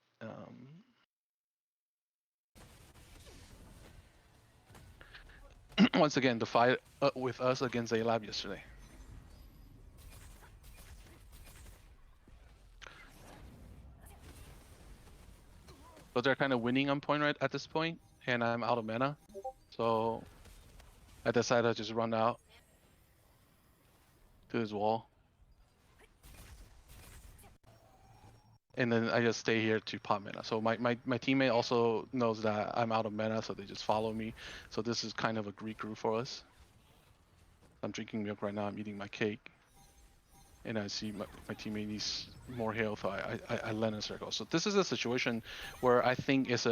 Once again, the fight with us against A-Lab yesterday. So they're kind of winning on point right at this point, and I'm out of mana. So I decided to just run out to his wall. And then I just stay here to pop mana. So my teammate also knows that I'm out of mana, so they just follow me. So this is kind of a regroup for us. I'm drinking milk right now, I'm eating my cake. And I see my teammate needs more health, so I land in a circle. So this is a situation where I think it's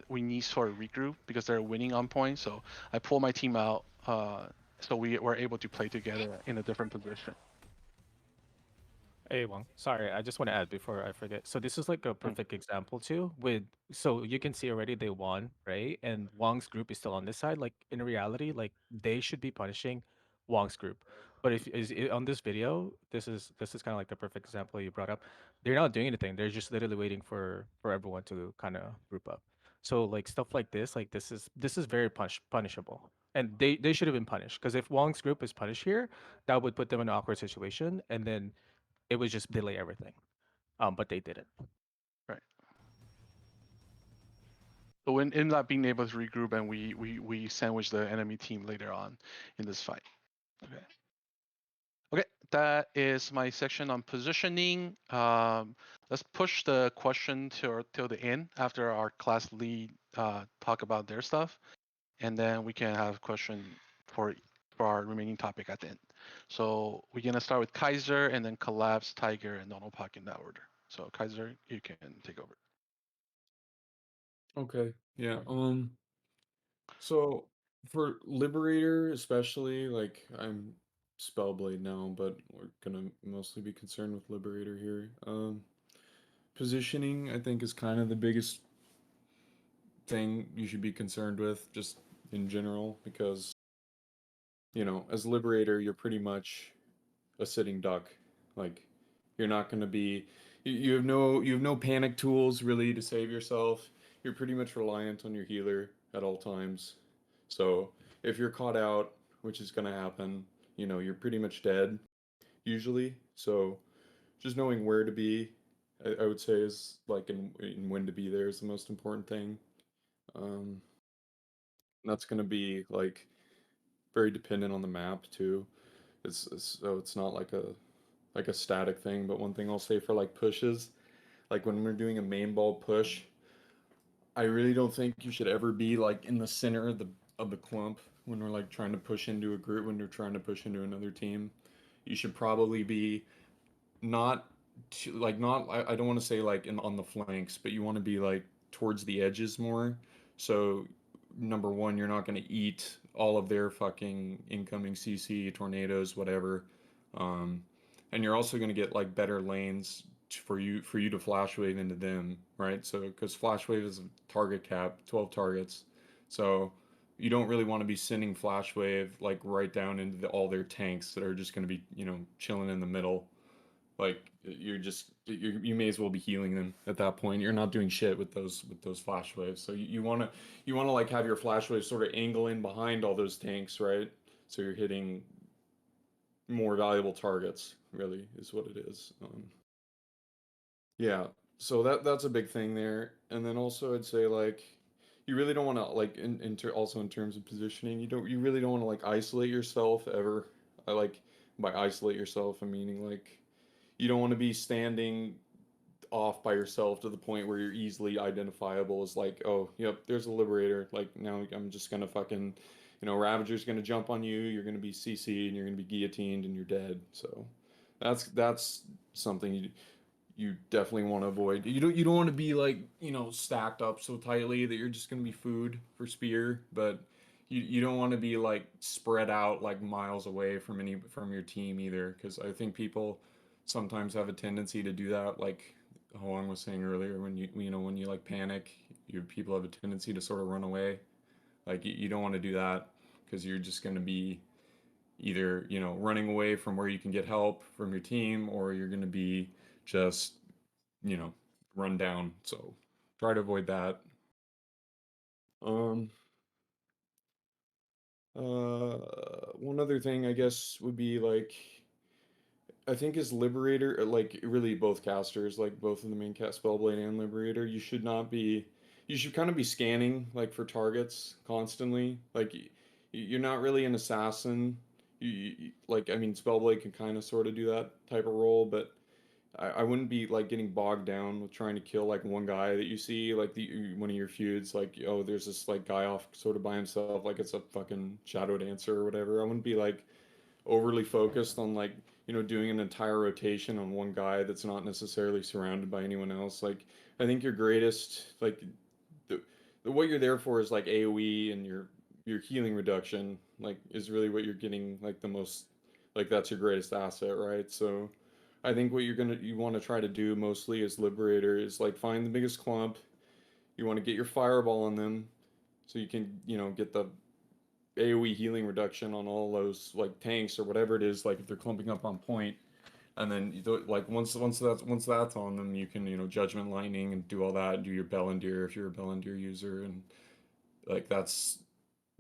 we need sort of regroup because they're winning on point. So I pull my team out, so we were able to play together in a different position. Hey Wong, sorry, I just want to add before I forget. So this is like a perfect example too. So you can see already they won, right? And Wong's group is still on this side. Like in reality, like they should be punishing Wong's group. But on this video, this is kind of like the perfect example you brought up. They're not doing anything. They're just literally waiting for everyone to kind of group up. So like stuff like this is very punishable. And they should have been punished because if Wong's group is punished here, that would put them in an awkward situation, and then it would just delay everything. But they didn't. Right. So in not being able to regroup, and we sandwich the enemy team later on in this fight. Okay. Okay, that is my section on positioning. Let's push the question till the end after our class lead talk about their stuff, and then we can have question for our remaining topic at the end. So we're gonna start with Kaiser and then Collapse, Tiger, and Donald Park in that order. So Kaiser, you can take over. Okay. Yeah. So for Liberator, especially, like I'm Spellblade now, but we're gonna mostly be concerned with Liberator here. Positioning, I think, is kind of the biggest thing you should be concerned with, just in general, because as Liberator, you're pretty much a sitting duck. Like, you're not gonna be. You have no panic tools really to save yourself. You're pretty much reliant on your healer at all times. So if you're caught out, which is gonna happen, you're pretty much dead usually. So just knowing where to be, I would say, is like in when to be there is the most important thing. That's gonna be like very dependent on the map too. So it's not like a static thing. But one thing I'll say for like pushes, like when we're doing a main ball push, I really don't think you should ever be like in the center of the clump when we're like trying to push into a group, when you're trying to push into another team. You should probably be not I don't want to say like on the flanks, but you want to be like towards the edges more. So number one, you're not going to eat all of their fucking incoming CC, tornadoes, whatever. And you're also going to get like better lanes for you to flash wave into them, right? So because flash wave is a target cap, 12 targets. So you don't really want to be sending flash wave like right down into all their tanks that are just going to be, chilling in the middle. Like you may as well be healing them at that point. You're not doing shit with those flash waves. So you want to like have your flash waves sort of angle in behind all those tanks, right? So you're hitting more valuable targets, really, is what it is. Yeah, so that's a big thing there. And then also I'd say like you really don't want to like also in terms of positioning, you really don't want to like isolate yourself ever. I like by isolate yourself, I'm meaning like you don't want to be standing off by yourself to the point where you're easily identifiable as like, oh, yep, there's a Liberator. Like now I'm just gonna fucking you know, Ravager's going to jump on you, you're going to be CC'd, and you're going to be guillotined, and you're dead. So that's something you definitely want to avoid. You don't want to be like, you know, stacked up so tightly that you're just going to be food for spear, but you don't want to be like spread out like miles away from your team either, because I think people sometimes have a tendency to do that, like Hoang was saying earlier, when when you like panic, people have a tendency to sort of run away. Like you don't want to do that, because you're just going to be either, you know, running away from where you can get help from your team, or you're going to be just, you know, run down. So try to avoid that. One other thing I guess would be like, I think as Liberator, like really both casters, like both of the main cast, Spellblade and Liberator, you should kind of be scanning like for targets constantly. Like you're not really an assassin. Like, I mean, Spellblade can kind of sort of do that type of role, but I wouldn't be like getting bogged down with trying to kill like one guy that you see, like one of your feuds, like, oh, there's this like guy off sort of by himself, like it's a fucking Shadow Dancer or whatever. I wouldn't be like overly focused on like, you know, doing an entire rotation on one guy that's not necessarily surrounded by anyone else. Like, I think your greatest, like, the what you're there for is like AoE, and your healing reduction, like, is really what you're getting like the most, like that's your greatest asset, right? So I think what you want to try to do mostly as Liberator is like find the biggest clump. You want to get your fireball on them, so you can, you know, get the AoE healing reduction on all those like tanks or whatever it is, like if they're clumping up on point. And then like once that's on them, you can, you know, Judgment Lightning and do all that, and do your Bellandir if you're a Bellandir user, and like that's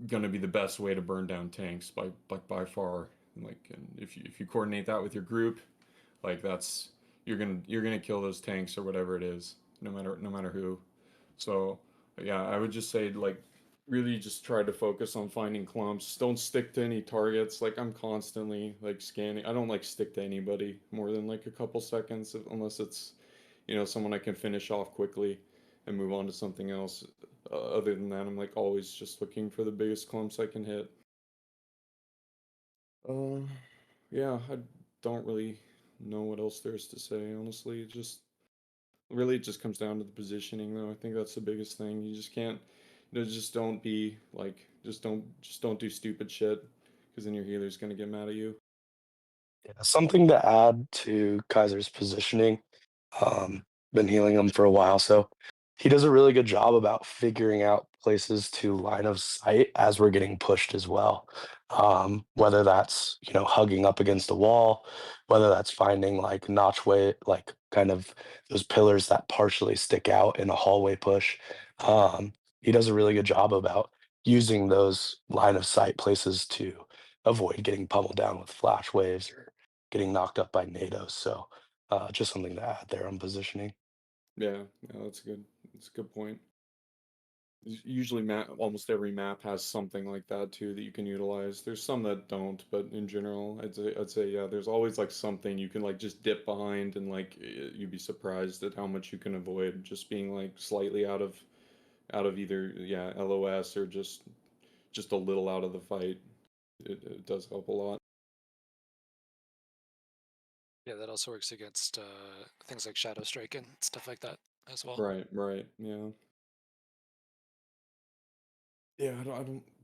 gonna be the best way to burn down tanks by far. And if you coordinate that with your group, like that's you're gonna kill those tanks or whatever it is, no matter who. So yeah, I would just say like really just try to focus on finding clumps. Don't stick to any targets. Like I'm constantly like scanning. I don't like stick to anybody more than like a couple seconds, unless it's, you know, someone I can finish off quickly and move on to something else. Other than that, I'm like always just looking for the biggest clumps I can hit. Yeah, I don't really know what else there's to say, honestly. It just comes down to the positioning, though. I think that's the biggest thing. You just can't, you know, just don't be like, just don't do stupid shit, because then your healer's gonna get mad at you. Yeah, something to add to Kaiser's positioning. Been healing him for a while, so he does a really good job about figuring out places to line of sight as we're getting pushed as well. Whether that's, you know, hugging up against a wall, whether that's finding like notchway, like kind of those pillars that partially stick out in a hallway push. He does a really good job about using those line of sight places to avoid getting pummeled down with flash waves or getting knocked up by NATOs. So just something to add there on positioning. Yeah, that's good. That's a good point. Usually, almost every map has something like that too that you can utilize. There's some that don't, but in general, I'd say yeah. There's always like something you can like just dip behind, and like you'd be surprised at how much you can avoid just being like slightly out of either, yeah, LOS, or just a little out of the fight. It does help a lot. Yeah, that also works against things like Shadow Strike and stuff like that as well. Right, yeah. Yeah,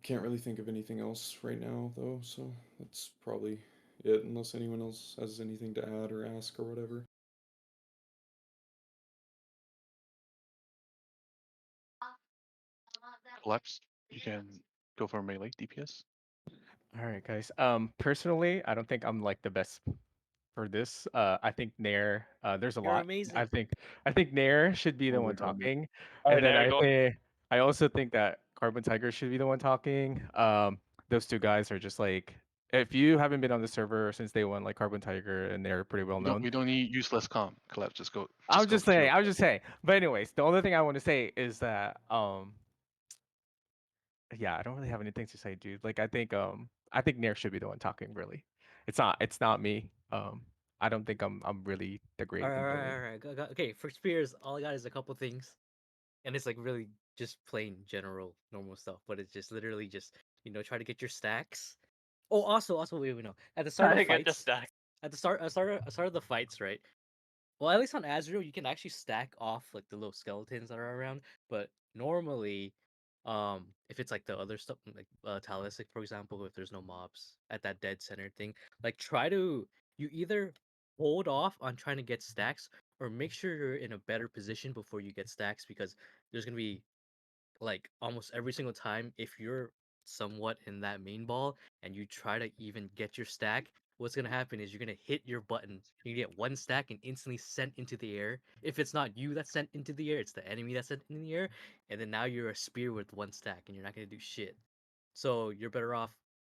can't really think of anything else right now though, so that's probably it, unless anyone else has anything to add or ask or whatever. Collapse. You can go for melee DPS. All right, guys. Personally, I don't think I'm like the best for this. I think Nair. There's a You're lot. amazing. I think Nair should be the one talking, and then I also think that Carbon Tiger should be the one talking. Those two guys are just like, if you haven't been on the server since day one, like Carbon Tiger and they're pretty well known. We don't need useless calm. Collapse. Just go. I'm go just for saying. kill. I'm just saying. But anyways, the only thing I want to say is that yeah, I don't really have anything to say, dude. Like I think Nair should be the one talking, really. It's not me. I don't think I'm really the great component. Alright. Okay, for spears, all I got is a couple things. And it's like really just plain general normal stuff, but it's just literally just try to get your stacks. Oh, also, wait, no. At the Try start to of get the fights, stack. at the start of the fights, right? Well, at least on Azrael, you can actually stack off like the little skeletons that are around. But normally, if it's like the other stuff, like Talistic, for example, if there's no mobs at that dead center thing, like you either hold off on trying to get stacks or make sure you're in a better position before you get stacks because there's gonna be like almost every single time if you're somewhat in that main ball and you try to even get your stack, what's gonna happen is you're gonna hit your button. You get one stack and instantly sent into the air. If it's not you that's sent into the air, it's the enemy that's sent into the air, and then now you're a spear with one stack and you're not gonna do shit. So you're better off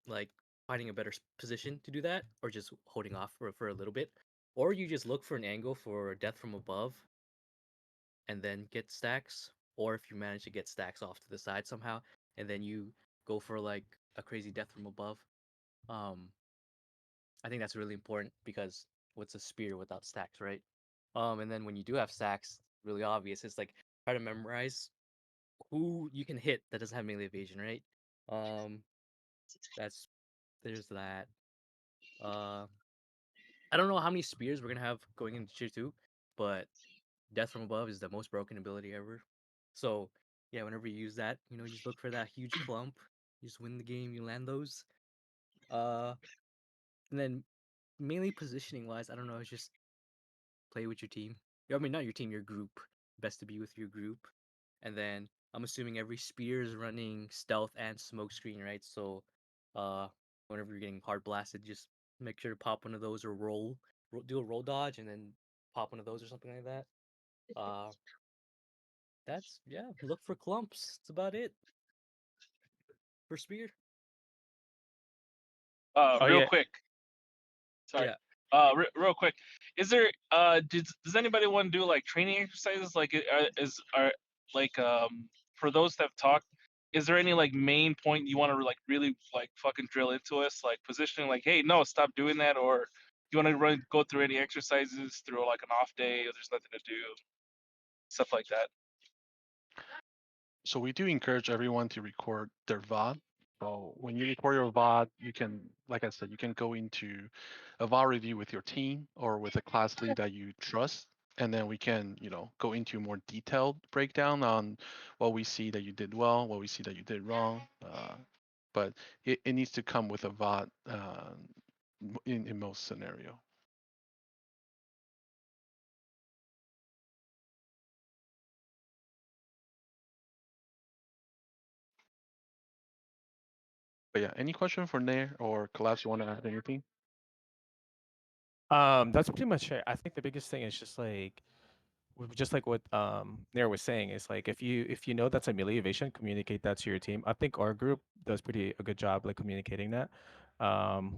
like finding a better position to do that, or just holding off for a little bit, or you just look for an angle for death from above and then get stacks, or if you manage to get stacks off to the side somehow, and then you go for like a crazy death from above. Um, I think that's really important because what's a spear without stacks, right? And then when you do have stacks, really obvious. It's like try to memorize who you can hit that doesn't have melee evasion, right? Um, that's there's that. Uh, I don't know how many spears we're gonna have going into tier 2, but Death from Above is the most broken ability ever. So yeah, whenever you use that, you just look for that huge clump. You just win the game, you land those. Uh, and then mainly positioning wise, I don't know, it's just play with your team. I mean, not your team, your group. Best to be with your group. And then I'm assuming every spear is running stealth and smoke screen, right? So, whenever you're getting hard blasted, just make sure to pop one of those or do a roll dodge, and then pop one of those or something like that. Uh, look for clumps. That's about it for spear. Oh, Real yeah. quick. Sorry. Yeah. Real quick. Is there does anybody want to do like training exercises? Like for those that have talked, is there any like main point you want to like really like fucking drill into us, like positioning, like, hey, no, stop doing that, or you want to go through any exercises through like an off day or there's nothing to do, stuff like that. So we do encourage everyone to record their VOD. So when you record your VOD, you can, like I said, you can go into a VOD review with your team or with a class lead that you trust, and then we can, go into a more detailed breakdown on what we see that you did well, what we see that you did wrong. But it needs to come with a VOD in most scenario. But yeah, any question for Nair or Collapse? You want to add anything? That's pretty much it. I think the biggest thing is just like what Nair was saying is like if you know that's a melee evasion, communicate that to your team. I think our group does a good job like communicating that.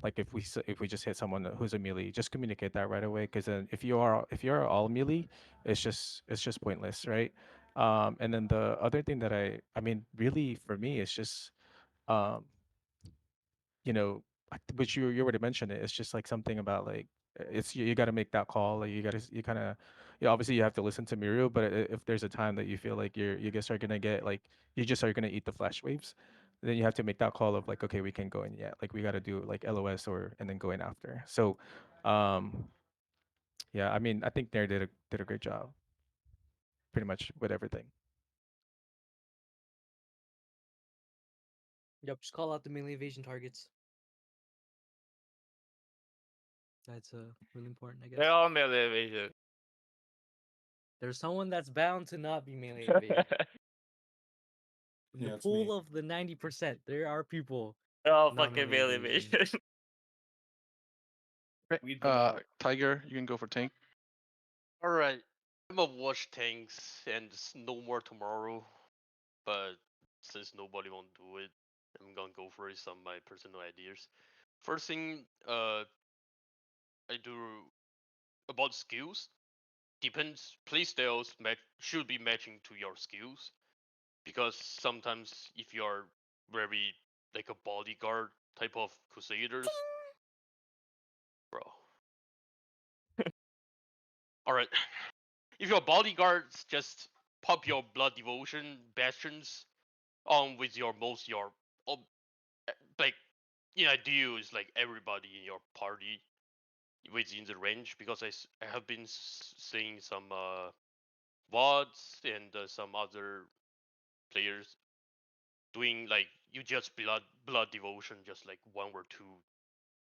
Like if we just hit someone who's a melee, just communicate that right away. Because then if you're all melee, it's just pointless, right? And then the other thing that I mean really for me is just um which you already mentioned it. It's just like something about like it's you got to make that call. Like you kind of obviously you have to listen to Muriel, but if there's a time that you feel like you just are gonna get like you just are gonna eat the flash waves, then you have to make that call of like okay we can go in yet. Like we got to do like LOS or and then go in after. So, um, yeah, I mean I think Nair did a great job, pretty much with everything. Yep, just call out the melee evasion targets. That's really important, I guess. They're all melee evasion. There's someone that's bound to not be melee evading. In Yeah, the it's pool me. of the 90%, there are people. They're all not fucking melee melee evasion. evasion. Great. Tiger, you can go for tank. Alright. I'm gonna watch tanks and just no more tomorrow. But since nobody won't do it, I'm gonna go for some of my personal ideas. First thing, I do about skills. Depends. Playstyles should be matching to your skills, because sometimes if you are very like a bodyguard type of crusaders, bro. Alright. If your bodyguards just pop your blood devotion bastions on with your like the idea is like everybody in your party within the range, because I have been seeing some VODs and some other players doing like you just blood devotion, just like one or two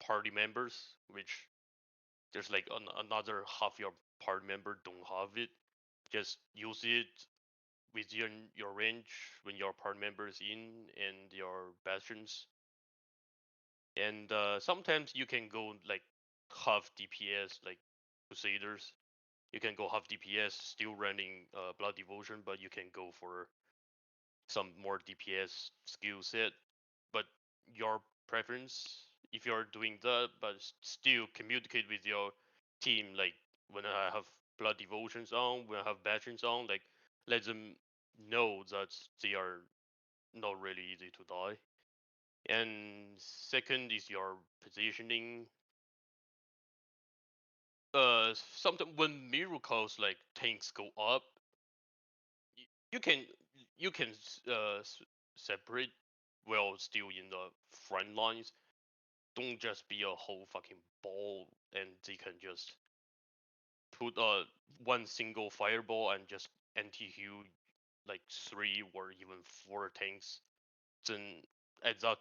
party members, which there's like another half your party member don't have it. Just use it within your range when your party member is in and your bastions. And sometimes you can go like half DPS, like Crusaders. You can go half DPS, still running Blood Devotion, but you can go for some more DPS skill set. But your preference, if you're doing that, but still communicate with your team, like when I have Blood Devotions on, when I have Bastions on, like let them know that they are not really easy to die. And second is your positioning. Something when miracles like tanks go up, you can separate while still in the front lines. Don't just be a whole fucking ball and they can just put one single fireball and just anti-heal like 3 or even 4 tanks. Then at that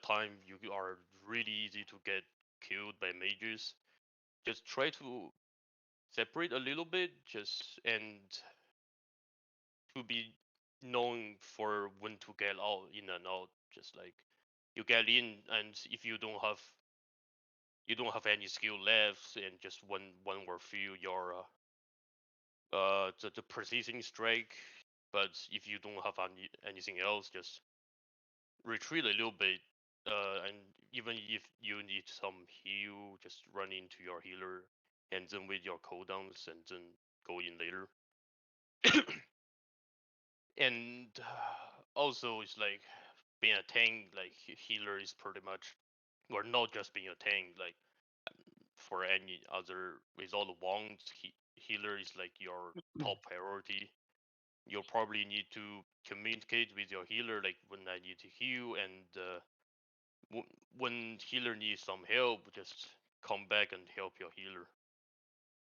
time you are really easy to get killed by mages. Just try to separate a little bit, just and to be known for when to get out in and out. Just like you get in, and if you don't have any skill left, and just one more few your the precision strike. But if you don't have anything else, just retreat a little bit. And even if you need some heal, just run into your healer, and then with your cooldowns, and then go in later. And also, it's like being a tank, like healer is pretty much, or not just being a tank, like for any other with all the wands, healer is like your top priority. You'll probably need to communicate with your healer, like when I need to heal, and when healer needs some help, just come back and help your healer.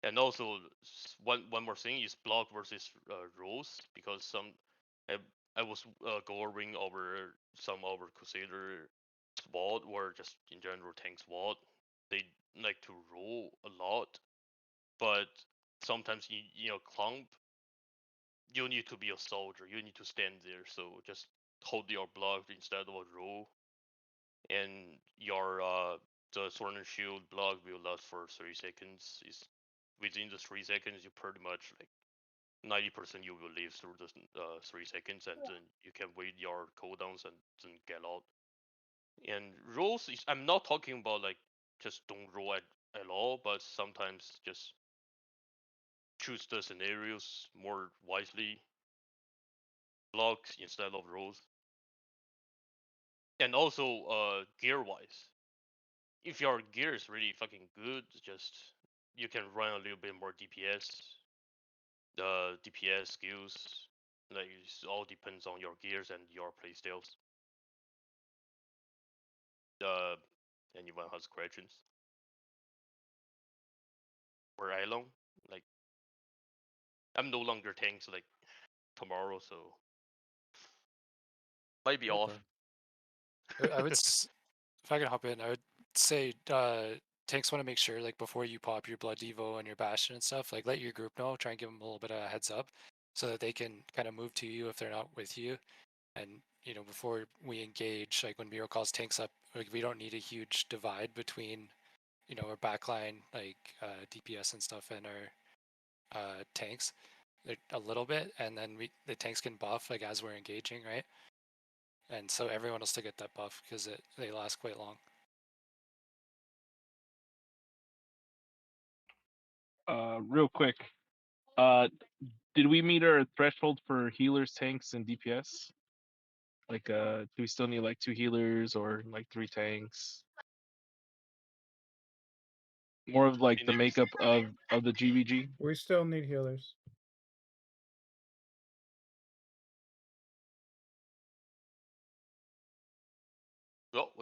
And also, one more thing is block versus rules, because I was going over some over Crusader SWAT, or just in general tank SWAT. They like to roll a lot, but sometimes you know clump. You need to be a soldier. You need to stand there. So just hold your block instead of a roll, and your the sword and shield block will last for 3 seconds. Is within the 3 seconds, you pretty much like 90% you will live through the 3 seconds, and then you can wait your cooldowns and then get out. And rolls is, I'm not talking about like just don't roll at all, but sometimes just choose the scenarios more wisely. Blocks instead of rolls. And also gear wise, if your gear is really fucking good, just you can run a little bit more DPS. The DPS skills, like it all depends on your gears and your playstyles. Anyone has questions? Or Ilon, like I'm no longer tanks like tomorrow, so might be off. I would, if I could hop in, I would say tanks want to make sure, like before you pop your Blood Devo and your Bastion and stuff, like let your group know, try and give them a little bit of a heads up, so that they can kind of move to you if they're not with you. And you know, before we engage, like when Miro calls tanks up, like we don't need a huge divide between, you know, our backline, like DPS and stuff, and our tanks, a little bit, and then the tanks can buff like as we're engaging, right? And so everyone will still get that buff because they last quite long. Real quick, did we meet our threshold for healers, tanks, and DPS? Like, do we still need like 2 healers or like 3 tanks? More of like the makeup of the GVG. We still need healers.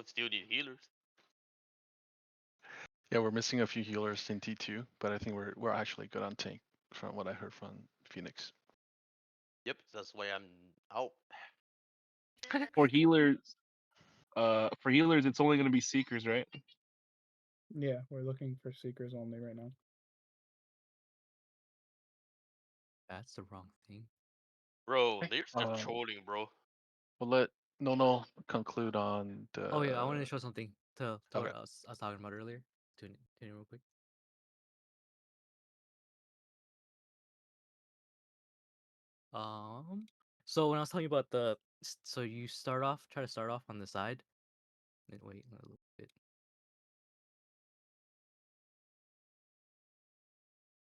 would still need healers. Yeah, we're missing a few healers in T2, but I think we're actually good on tank from what I heard from Phoenix. Yep, that's why I'm out. For healers, it's only going to be seekers, right? Yeah, we're looking for seekers only right now. That's the wrong thing. Bro, they're just Uh, trolling, bro. We'll let No conclude on the. Oh yeah, I wanted to show something to Okay. what I was talking about earlier. Tune in real quick. So when I was telling you about so you try to start off on the side. Wait a little bit.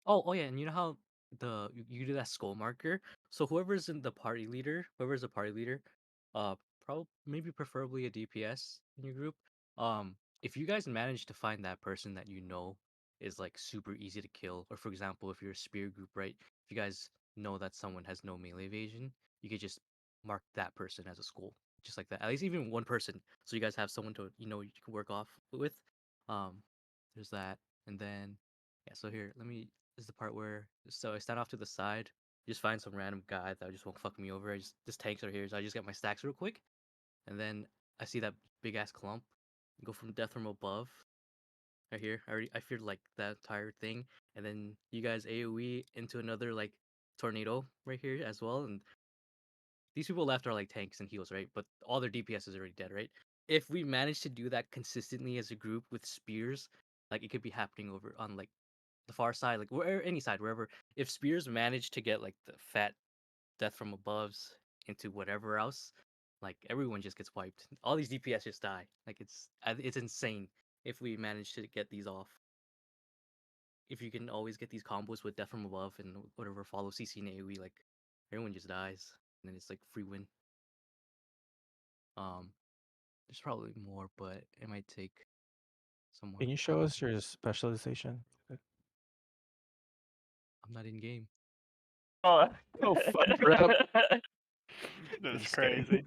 Oh yeah, and you know how you do that skull marker? So whoever's the party leader, probably maybe preferably a DPS in your group. If you guys manage to find that person that you know is like super easy to kill, or for example, if you're a spear group, right? If you guys know that someone has no melee evasion, you could just mark that person as a skull, just like that. At least even one person, so you guys have someone to you can work off with. There's that, and then yeah. So here, this is the part where I stand off to the side, just find some random guy that just won't fuck me over. This tanks are here, so I just get my stacks real quick, and then I see that big ass clump, go from death from above. Right here, I feared like that entire thing, and then you guys AOE into another like tornado right here as well, and these people left are like tanks and heals, right? But all their DPS is already dead, right? If we manage to do that consistently as a group with spears, like it could be happening over on like the far side, like any side, wherever. If spears manage to get like the fat death from aboves into whatever else, like everyone just gets wiped. All these DPS just die. Like it's insane if we manage to get these off. If you can always get these combos with death from above and whatever follow CC and AoE, like everyone just dies, and then it's like free win. There's probably more, but it might take some more. Can you show us your specialization? I'm not in game. Oh, Oh fuck, bro. That's Just kidding. crazy.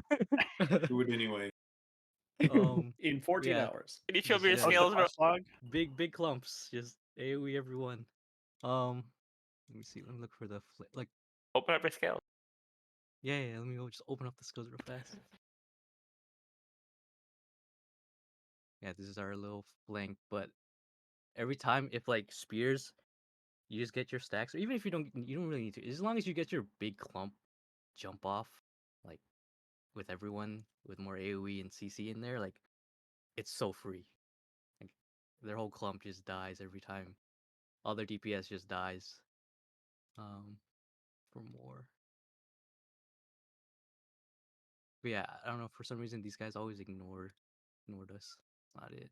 Do it anyway. In 14 yeah. hours. Can you show me your Yeah. skills, bro? Log? Big clumps, just AoE everyone. Let me see. Let me look for the like. Open up your scale. Yeah, let me go just open up the skills real fast. Yeah, this is our little flank, but every time if like spears, you just get your stacks, or even if you don't really need to. As long as you get your big clump jump off, like with everyone with more AoE and CC in there, like it's so free. Like their whole clump just dies every time. All their DPS just dies. For more. But yeah, I don't know. For some reason, these guys always ignored us. That's not it.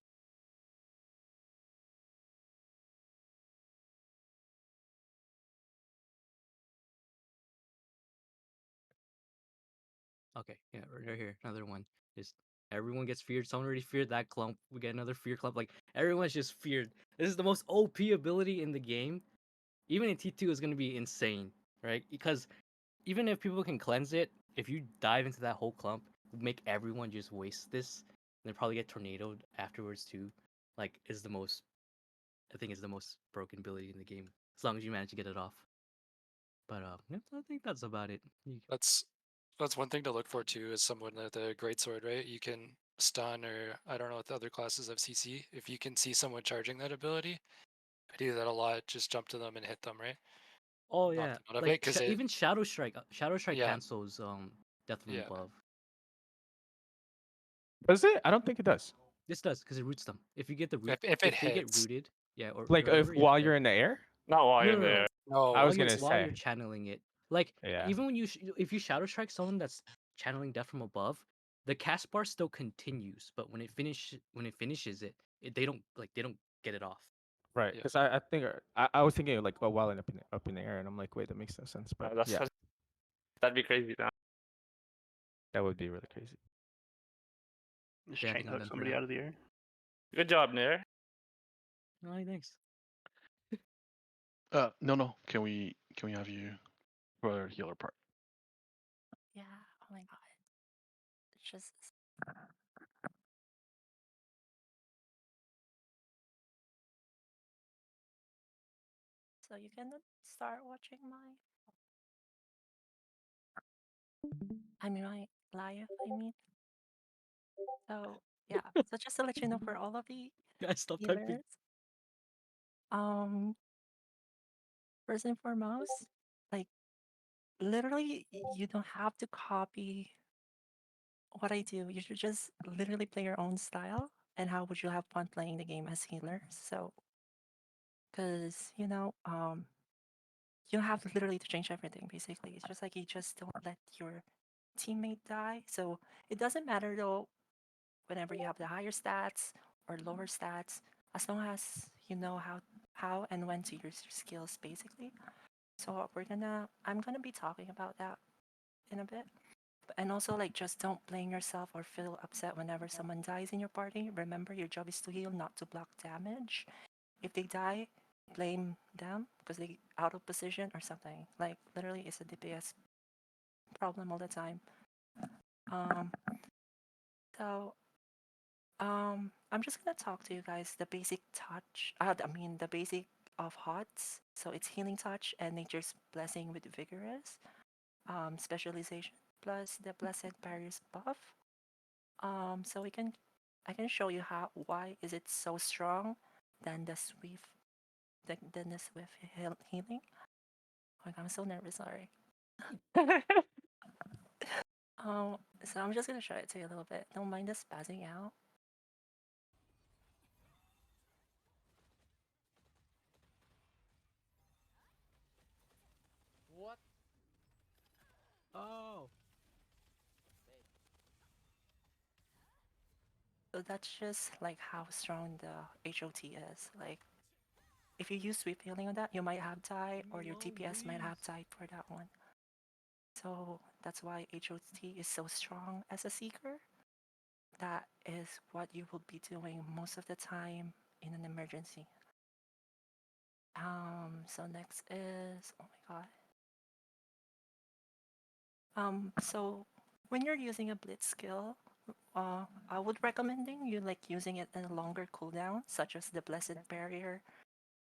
Okay, yeah, right here, another one. Just everyone gets feared. Someone already feared that clump. We get another fear clump. Like everyone's just feared. This is the most OP ability in the game. Even in T2 is gonna be insane, right? Because even if people can cleanse it, if you dive into that whole clump, make everyone just waste this, and then probably get tornadoed afterwards too. Like is the most, I think is the most broken ability in the game. As long as you manage to get it off. But yeah, I think that's about it. That's one thing to look for too, is someone with a great sword, right? You can stun, or I don't know what the other classes of CC. If you can see someone charging that ability, I do that a lot. Just jump to them and hit them, right? Oh Knock yeah, them out of like it, 'cause it, even Shadow Strike. Shadow Strike yeah, cancels Death from yeah. Above. Does it? I don't think it does. This does because it roots them. If you get the root, If it they get hits, rooted, yeah, or Like if whatever, yeah, while yeah. you're in the air. Not while No, you're no, no. there. no, I was While gonna while you're say. channeling it, like Yeah. even when if you Shadow Strike someone that's channeling Death from Above, the cast bar still continues, but when it finishes it, they don't get it off. Right. Yeah. Because I think I was thinking like while up in the air, and I'm like, wait, that makes no sense. But yeah, That'd be crazy. Now. that would be really crazy. Just Yeah, I chain think I'm hook done for somebody now. out of the air. Good job, Nair. No, thanks. No. Can we have you for the healer part? Yeah. Oh my god. It's just So you can start watching my. I mean my live. I mean. So yeah. So just to let you know, for all of the Guys, stop typing. healers, first and foremost, like literally, you don't have to copy what I do. You should just literally play your own style. And how would you have fun playing the game as healer? So, because you have literally to change everything. Basically, it's just like you just don't let your teammate die. So it doesn't matter though, whenever you have the higher stats or lower stats, as long as you know how and when to use your skills, basically. So I'm gonna be talking about that in a bit. And also, like, just don't blame yourself or feel upset whenever someone dies in your party. Remember, your job is to heal, not to block damage. If they die, blame them because they out of position or something. Like, literally, it's a DPS problem all the time. Um, so, I'm just gonna talk to you guys the basic touch. The basic of HOTS. So it's healing touch and nature's blessing with vigorous. Specialization plus the blessed barriers buff. So I can show you why is it so strong than the swift than the swift healing. Like, I'm so nervous. Sorry. So I'm just gonna show it to you a little bit. Don't mind the spazzing out. What? Oh. So that's just like how strong the HOT is. Like, if you use sweep healing on that, you might have died, or your DPS might have died for that one. So that's why HOT is so strong as a seeker. That is what you will be doing most of the time in an emergency. So next is, oh my god. So when you're using a blitz skill, I would recommending you like using it in a longer cooldown, such as the Blessed Barrier,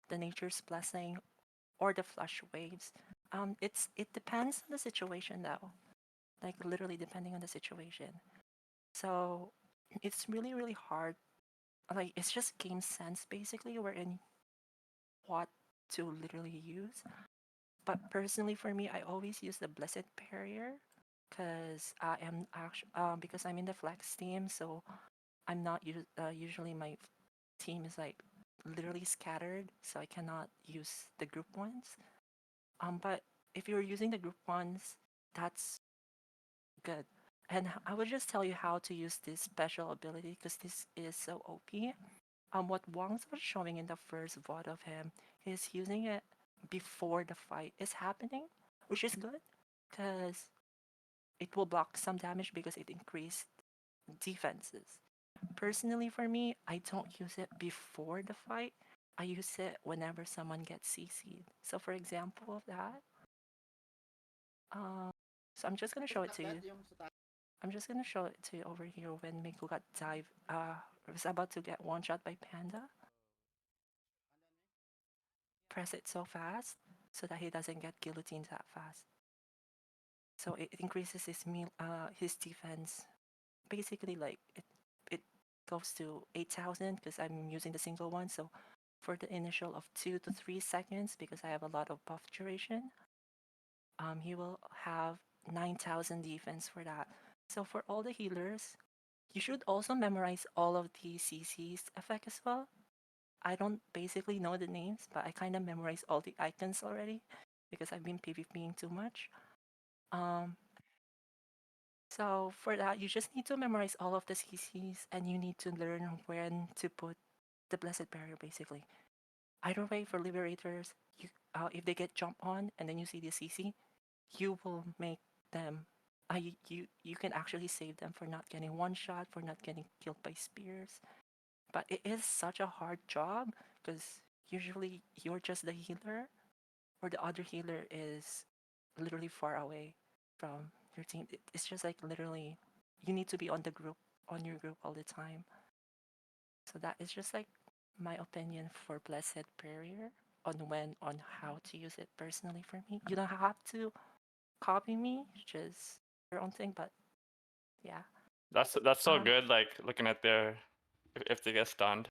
the Nature's Blessing, or the Flush Waves. It depends on the situation though, like literally depending on the situation. So it's really hard. Like, it's just game sense basically, wherein what to literally use. But personally, for me, I always use the Blessed Barrier because I am actually because I'm in the flex team, so I'm not usually my team is like literally scattered, so I cannot use the group ones. But if you're using the group ones, that's good. And I would just tell you how to use this special ability because this is so OP. What Wong's was showing in the first VOD of him, he's using it before the fight is happening, which is good because it will block some damage because it increased defenses. Personally, for me, I don't use it before the fight. I use it whenever someone gets CC'd. So, for example of that, so I'm just gonna show it to you. I'm just gonna show it to you over here when Miko got was about to get one shot by Panda. Press it so fast so that he doesn't get guillotined that fast. So it increases his defense. Basically, like it goes to 8,000 because I'm using the single one. So for the initial of 2 to 3 seconds, because I have a lot of buff duration, he will have 9,000 defense for that. So for all the healers, you should also memorize all of the CC's effect as well. I don't basically know the names, but I kind of memorize all the icons already because I've been PvPing too much. So for that, you just need to memorize all of the CCs and you need to learn when to put the Blessed Barrier basically. Either way, for Liberators, if they get jump on and then you see the CC, you will make them, you can actually save them for not getting one shot, for not getting killed by spears. But it is such a hard job because usually you're just the healer or the other healer is literally far away from your team. It's just like literally you need to be on your group all the time. So that is just like my opinion for Blessed Barrier. on how to use it personally for me. You don't have to copy me, just your own thing. But yeah, That's so Um, good. Like looking at their if they get stunned,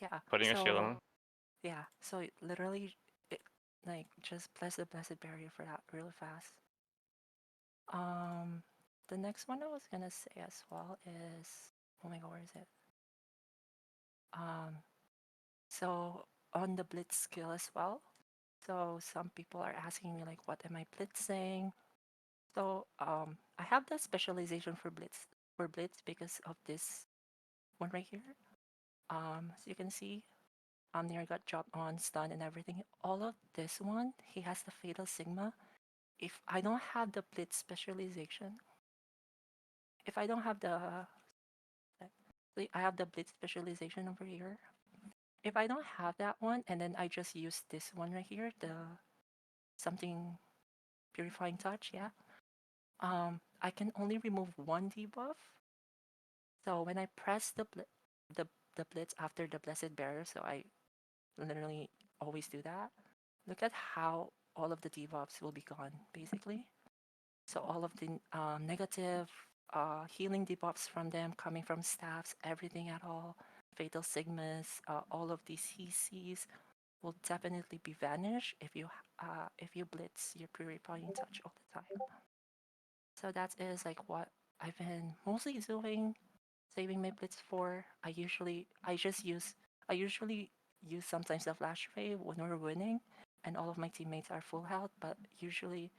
yeah. putting a shield on. Yeah, so literally, like just press the blessed barrier for that really fast. The next one I was gonna say as well is, oh my god, where is it? So on the blitz skill as well. So some people are asking me like, what am I blitzing? So I have the specialization for blitz because of this one right here. As you can see, Omnier got dropped on stun and everything. All of this one, he has the Fatal Sigma. If I don't have the blitz specialization, if I don't have I have the blitz specialization over here. If I don't have that one, and then I just use this one right here, the something purifying touch, yeah. I can only remove one debuff. So when I press the blitz after the blessed barrier, so I literally always do that. Look at how all of the debuffs will be gone, basically. So all of the negative healing debuffs from them coming from staffs, everything at all, fatal sigmas, all of these CCs will definitely be vanished if you blitz your purifying touch all the time. So that is like what I've been mostly doing, saving my blitz for. I usually use sometimes the flash wave when we're winning and all of my teammates are full health, but usually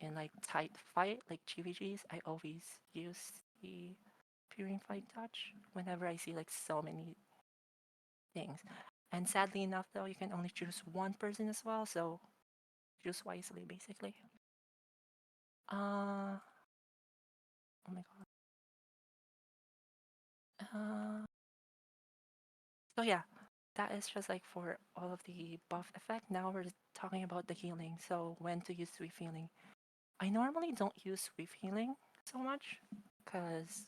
in like tight fight like GVGs, I always use the purifying touch whenever I see like so many things. And sadly enough though, you can only choose one person as well, so choose wisely basically. Oh my god. So yeah, that is just like for all of the buff effect. Now we're talking about the healing. So when to use swift healing. I normally don't use swift healing so much because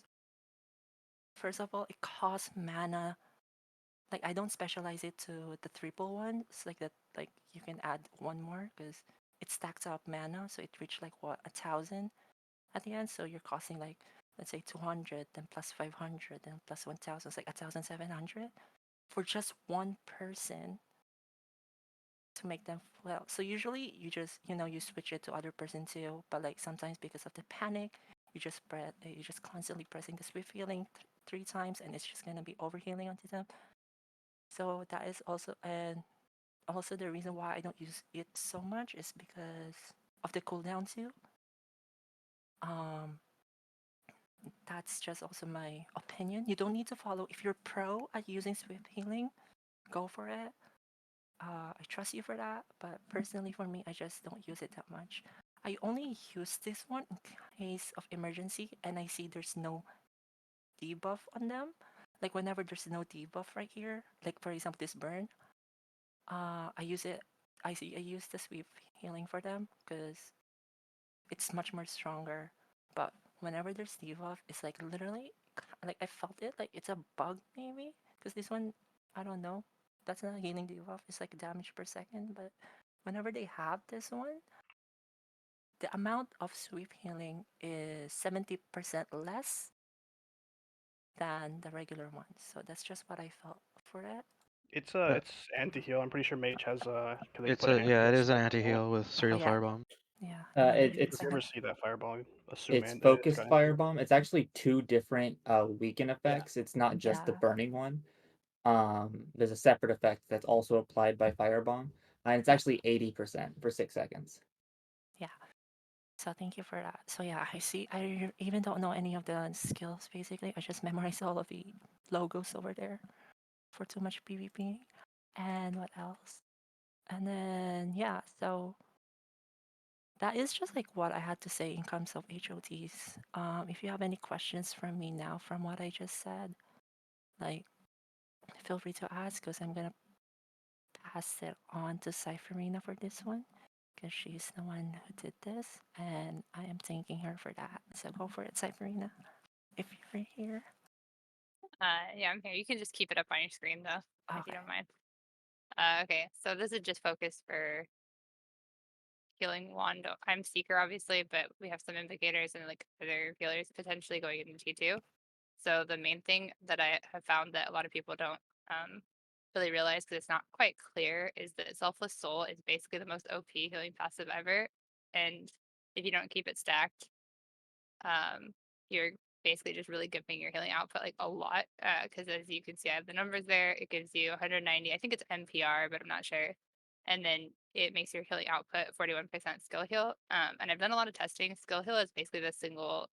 first of all, it costs mana. Like I don't specialize it to the triple one. It's like that. Like you can add one more because it stacks up mana. So it reached like what 1,000 at the end. So you're costing like let's say 200, then plus 500, then plus 1,000. It's like 1,700 for just one person to make them well. So usually you just you switch it to other person too. But like sometimes because of the panic, you just constantly pressing the swift healing 3 times, and it's just gonna be overhealing onto them. So that is also the reason why I don't use it so much is because of the cooldown too. That's just also my opinion. You don't need to follow. If you're pro at using swift healing, go for it. I trust you for that, but personally for me, I just don't use it that much. I only use this one in case of emergency and I see there's no debuff on them. Like whenever there's no debuff right here, like for example this burn, I use it. I use the sweep healing for them because it's much more stronger. But whenever there's debuff, it's like literally like I felt it like it's a bug maybe because this one I don't know. That's not a healing debuff. It's like damage per second. But whenever they have this one, the amount of sweep healing is 70% less than the regular one. So that's just what I felt for it. It's Yeah. it's anti-heal. I'm pretty sure Mage has can they It's put a an yeah, it anti-heal is an skill anti-heal on with serial Oh, yeah. firebomb. Yeah. If It's you ever see that fireball, assume it's it's focused got anti-heal. firebomb. It's actually 2 different weaken effects. It's not just the Yeah. burning one. There's a separate effect that's also applied by firebomb, and it's actually 80% for 6 seconds. Yeah. So thank you for that. So yeah, I even don't know any of the skills basically. I just memorized all of the logos over there for too much PvP. And what else? And then yeah, so that is just like what I had to say in terms of HOTs. If you have any questions from me now from what I just said, like feel free to ask because I'm gonna pass it on to Cypherina for this one because she's the one who did this and I am thanking her for that. So go for it, Cypherina, if you're here. Yeah, I'm here. You can just keep it up on your screen though, if you don't mind. Okay, so this is just focused for healing wand. I'm Seeker, obviously, but we have some Invocators and like other healers potentially going into T2. So the main thing that I have found that a lot of people don't really realize because it's not quite clear is that Selfless Soul is basically the most OP healing passive ever. And if you don't keep it stacked, you're basically just really giving your healing output like a lot. Because as you can see, I have the numbers there. It gives you 190. I think it's MPR, but I'm not sure. And then it makes your healing output 41% skill heal. And I've done a lot of testing. Skill heal is basically the single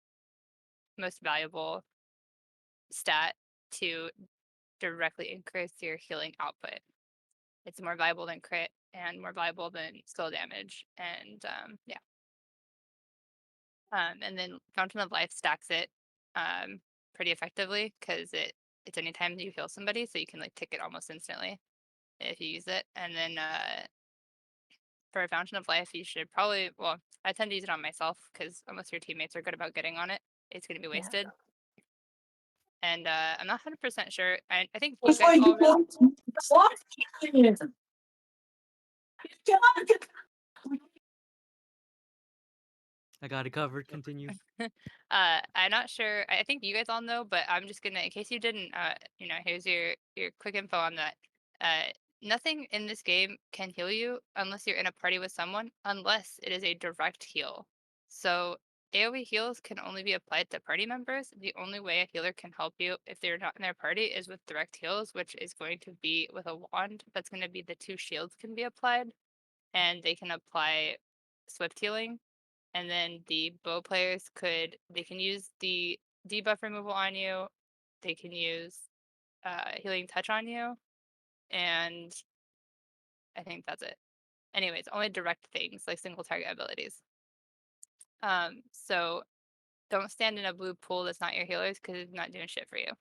most valuable stat to directly increase your healing output. It's more valuable than crit and more valuable than skill damage. And yeah. And then Fountain of Life stacks it pretty effectively because it's anytime you heal somebody, so you can like tick it almost instantly if you use it. And then for a Fountain of Life, you should probably, well, I tend to use it on myself because unless your teammates are good about getting on it, it's going to be Yeah. wasted. And I'm not 100% sure. I think you guys all really... I got it covered. Continue. I'm not sure. I think you guys all know, but I'm just gonna, in case you didn't, here's your quick info on that. Nothing in this game can heal you unless you're in a party with someone, unless it is a direct heal. So AoE heals can only be applied to party members. The only way a healer can help you if they're not in their party is with direct heals, which is going to be with a wand. That's going to be the 2 shields can be applied, and they can apply swift healing. And then the bow players they can use the debuff removal on you. They can use healing touch on you, and I think that's it. Anyways, only direct things like single target abilities. So don't stand in a blue pool that's not your healers because it's not doing shit for you.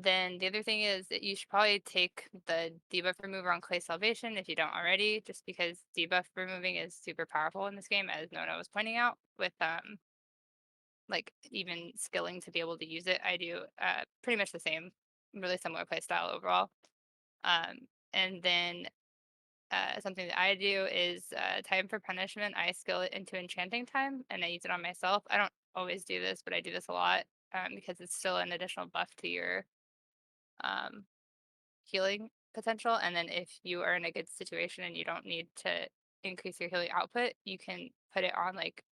Then the other thing is that you should probably take the debuff remover on Clay Salvation if you don't already, just because debuff removing is super powerful in this game, as Nona was pointing out, with like even skilling to be able to use it. I do pretty much the same, really similar playstyle overall. And then something that I do is time for punishment. I skill it into enchanting time and I use it on myself. I don't always do this, but I do this a lot because it's still an additional buff to your healing potential. And then if you are in a good situation and you don't need to increase your healing output, you can put it on like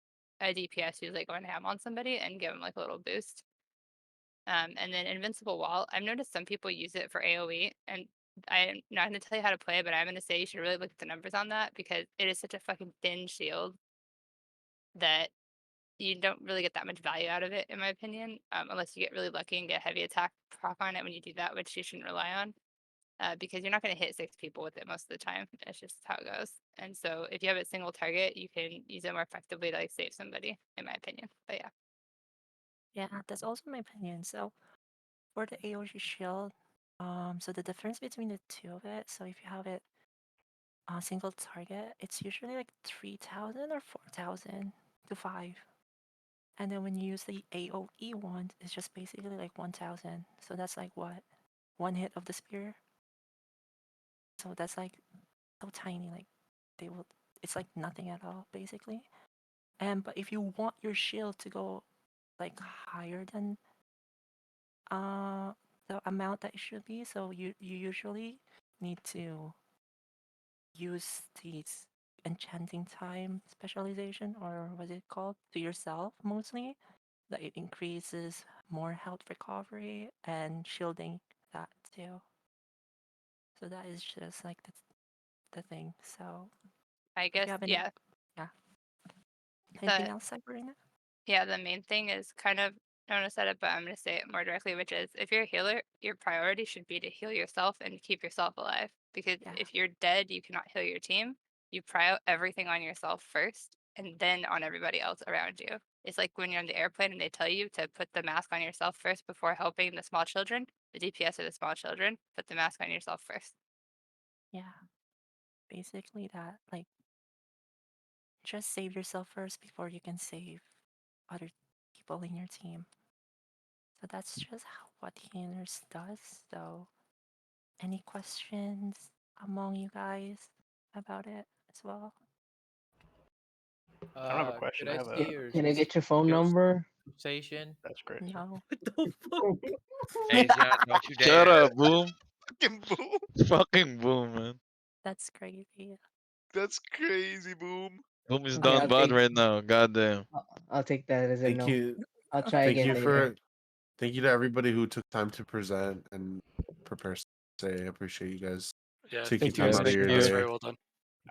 a DPS who's like going ham on somebody and give them like a little boost. And then Invincible Wall, I've noticed some people use it for AoE, and I'm not going to tell you how to play, but I'm going to say you should really look at the numbers on that because it is such a fucking thin shield that you don't really get that much value out of it, in my opinion, unless you get really lucky and get heavy attack proc on it when you do that, which you shouldn't rely on. Because you're not going to hit 6 people with it most of the time. That's just how it goes. And so if you have a single target, you can use it more effectively to like save somebody, in my opinion. But yeah. Yeah, that's also my opinion. So for the AOG shield, so the difference between the two of it, so if you have it single target, it's usually like 3,000 or 4,000 to 5. And then when you use the AOE one, it's just basically like 1,000. So that's like what? 1 hit of the spear. So that's like so tiny, like it's like nothing at all basically. But if you want your shield to go like higher than the amount that it should be, so you usually need to use these enchanting time specialization, or what's it called, to yourself mostly, that it increases more health recovery and shielding that too. So that is just like the thing. So I if guess, you have any, yeah. yeah. Anything The, else, Sabrina? yeah, the main thing is kind of, Nona said it, but I'm going to say it more directly, which is if you're a healer, your priority should be to heal yourself and keep yourself alive. Because if you're dead, you cannot heal your team. You prio everything on yourself first and then on everybody else around you. It's like when you're on the airplane and they tell you to put the mask on yourself first before helping the small children, the DPS or the small children, put the mask on yourself first. Yeah. Basically that, like, just save yourself first before you can save other people in your team. So that's just what healers does. So Any questions among you guys about it as well? I don't have a question. I have a. Can I get your phone number? Station. That's great. No. Asian, don't you Shut dare. up, Boom. Fucking boom. Fucking Boom, man. That's crazy. That's crazy, boom. Boom is Okay, done I'll bad take- right now. Goddamn. I'll take that as a Thank no. you. I'll try Thank again you later. thank you to everybody who took time to present and prepare. Say, I appreciate you guys Yeah, taking thank you time guys. out of your That's day. very well done.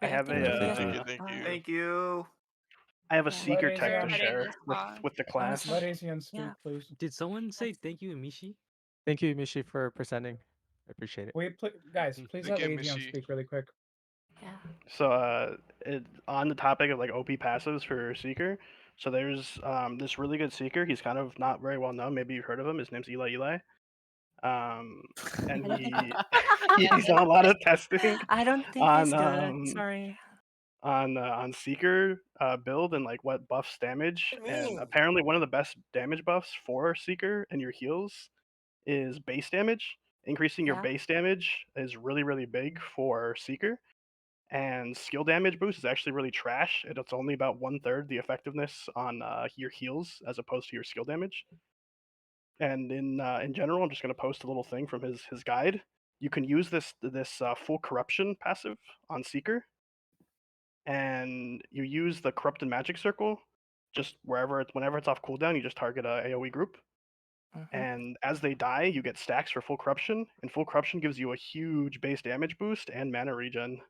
I have Yeah, thank you. Thank you. I have a Yeah. seeker Let tech to Asian- share with the class. Let Asian speak, Yeah. please. Did someone say thank you, Mishi? Thank you, Mishi, for presenting. I appreciate it. Wait, guys, please let Asian speak really quick. Yeah. So on the topic of like OP passives for Seeker, so there's this really good Seeker. He's kind of not very well known. Maybe you've heard of him. His name's Eli. And he's on a lot of testing. I don't think on he's good. Sorry. on Seeker build and like what buffs damage. And apparently one of the best damage buffs for Seeker and your heals is base damage. Increasing your Yeah. base damage is really, really big for Seeker. And skill damage boost is actually really trash. It's only about 1/3 the effectiveness on your heals as opposed to your skill damage. And in general, I'm just going to post a little thing from his guide. You can use this full corruption passive on Seeker, and you use the corrupted magic circle. Just whenever it's off cooldown, you just target a AOE group. And as they die, you get stacks for full corruption, and full corruption gives you a huge base damage boost and mana regen.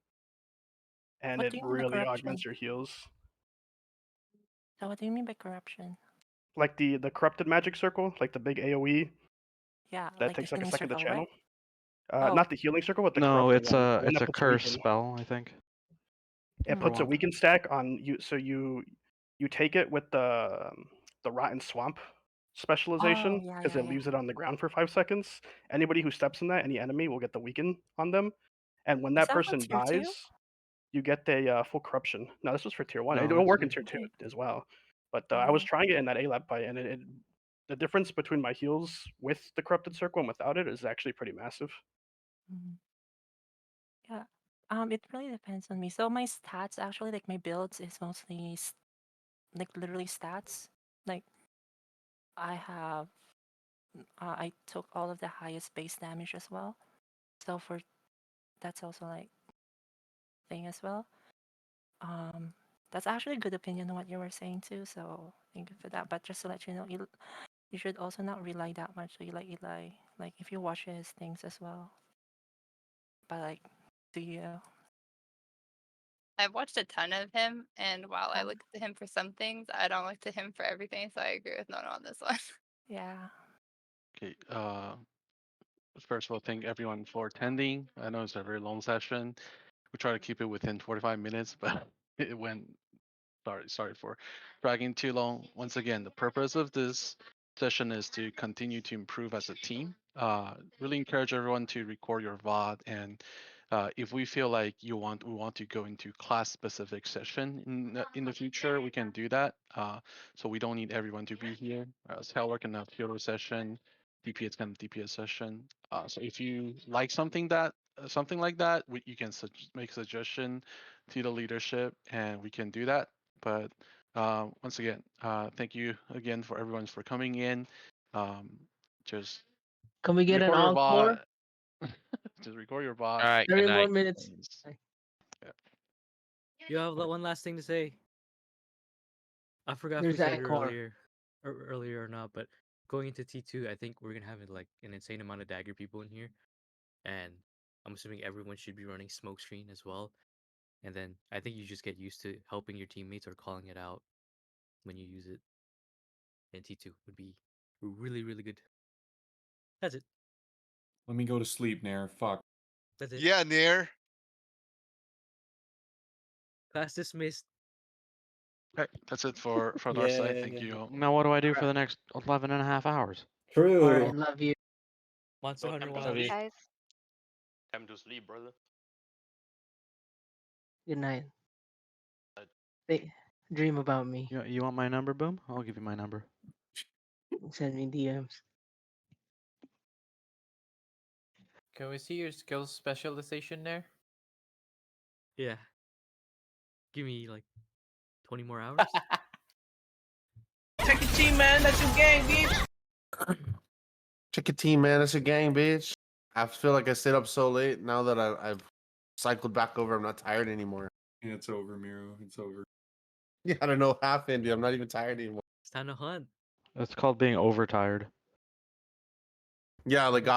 And What it do you mean by really corruption? augments your heals. So what do you mean by corruption? Like the corrupted magic circle, like the big AOE Yeah, that like the takes like a healing second to circle, channel. right? Oh. Not the healing circle, but the No, corrupted it's one. a The one it's that a puts curse weaken. spell, I think. It puts a weaken stack on you, so you take it with the rotten swamp specialization yeah, because yeah, it yeah. leaves it on the ground for 5 seconds. Anybody who steps in that, any enemy will get the weaken on them, and when Is that that for person tier 2? dies, you get the full corruption. No, this was for tier 1. No, It'll work in it's- tier 2 as well. But I was trying it in that A-lab fight, and the difference between my heals with the corrupted circle and without it is actually pretty massive. Yeah. It really depends on me. So my stats actually, like my builds is mostly like literally stats. Like I have, I took all of the highest base damage as well. So for that's also like thing as well. That's actually a good opinion on what you were saying too. So thank you for that. But just to let you know, you should also not rely that much on Eli. Like if you watch his things as well. But like, do you? I've watched a ton of him, and while I look to him for some things, I don't look to him for everything. So I agree with Nono on this one. Yeah. Okay. First of all, thank everyone for attending. I know it's a very long session. We try to keep it within 45 minutes, but it went. Sorry for dragging too long. Once again, the purpose of this session is to continue to improve as a team. Really encourage everyone to record your VOD, and if we feel like we want to go into class specific session in the future, we can do that. So we don't need everyone to be here. Heller can have hero session, DPS can have DPS session. So if you like something like that, you can make suggestion to the leadership, and we can do that. But once again, thank you again for everyone for coming in. Just Can we get an record your encore? VOD. Just record your VOD. Alright, 30 more minutes. You have one last thing to say. I forgot if There's we said it encore. earlier or not, but going into T2, I think we're gonna have like an insane amount of dagger people in here, and I'm assuming everyone should be running smokescreen as well. And then I think you just get used to helping your teammates or calling it out when you use it. And T2 would be really, really good. That's it. Let me go to sleep, Nair. Fuck. That's it. Yeah, Nair. Class dismissed. Okay, that's it for from our side. Thank you all. Now what do I do for the next 11 and a half hours? Alright, love you. Monster Hunter Time to 1. sleep. Guys. Time to sleep, brother. Good night. Night. Dream about me. You want my number, Boom? I'll give you my number. Send me DMs. Can we see your skills specialization there? Yeah. Give me like 20 more hours. Check your team, man. That's your gang, bitch. Check your team, man. That's your gang, bitch. I feel like I stayed up so late. Now that I've cycled back over, I'm not tired anymore. Yeah, it's over, Miro. It's over. Yeah, I don't know what happened, dude. I'm not even tired anymore. It's time to hunt. That's called being overtired. Yeah, like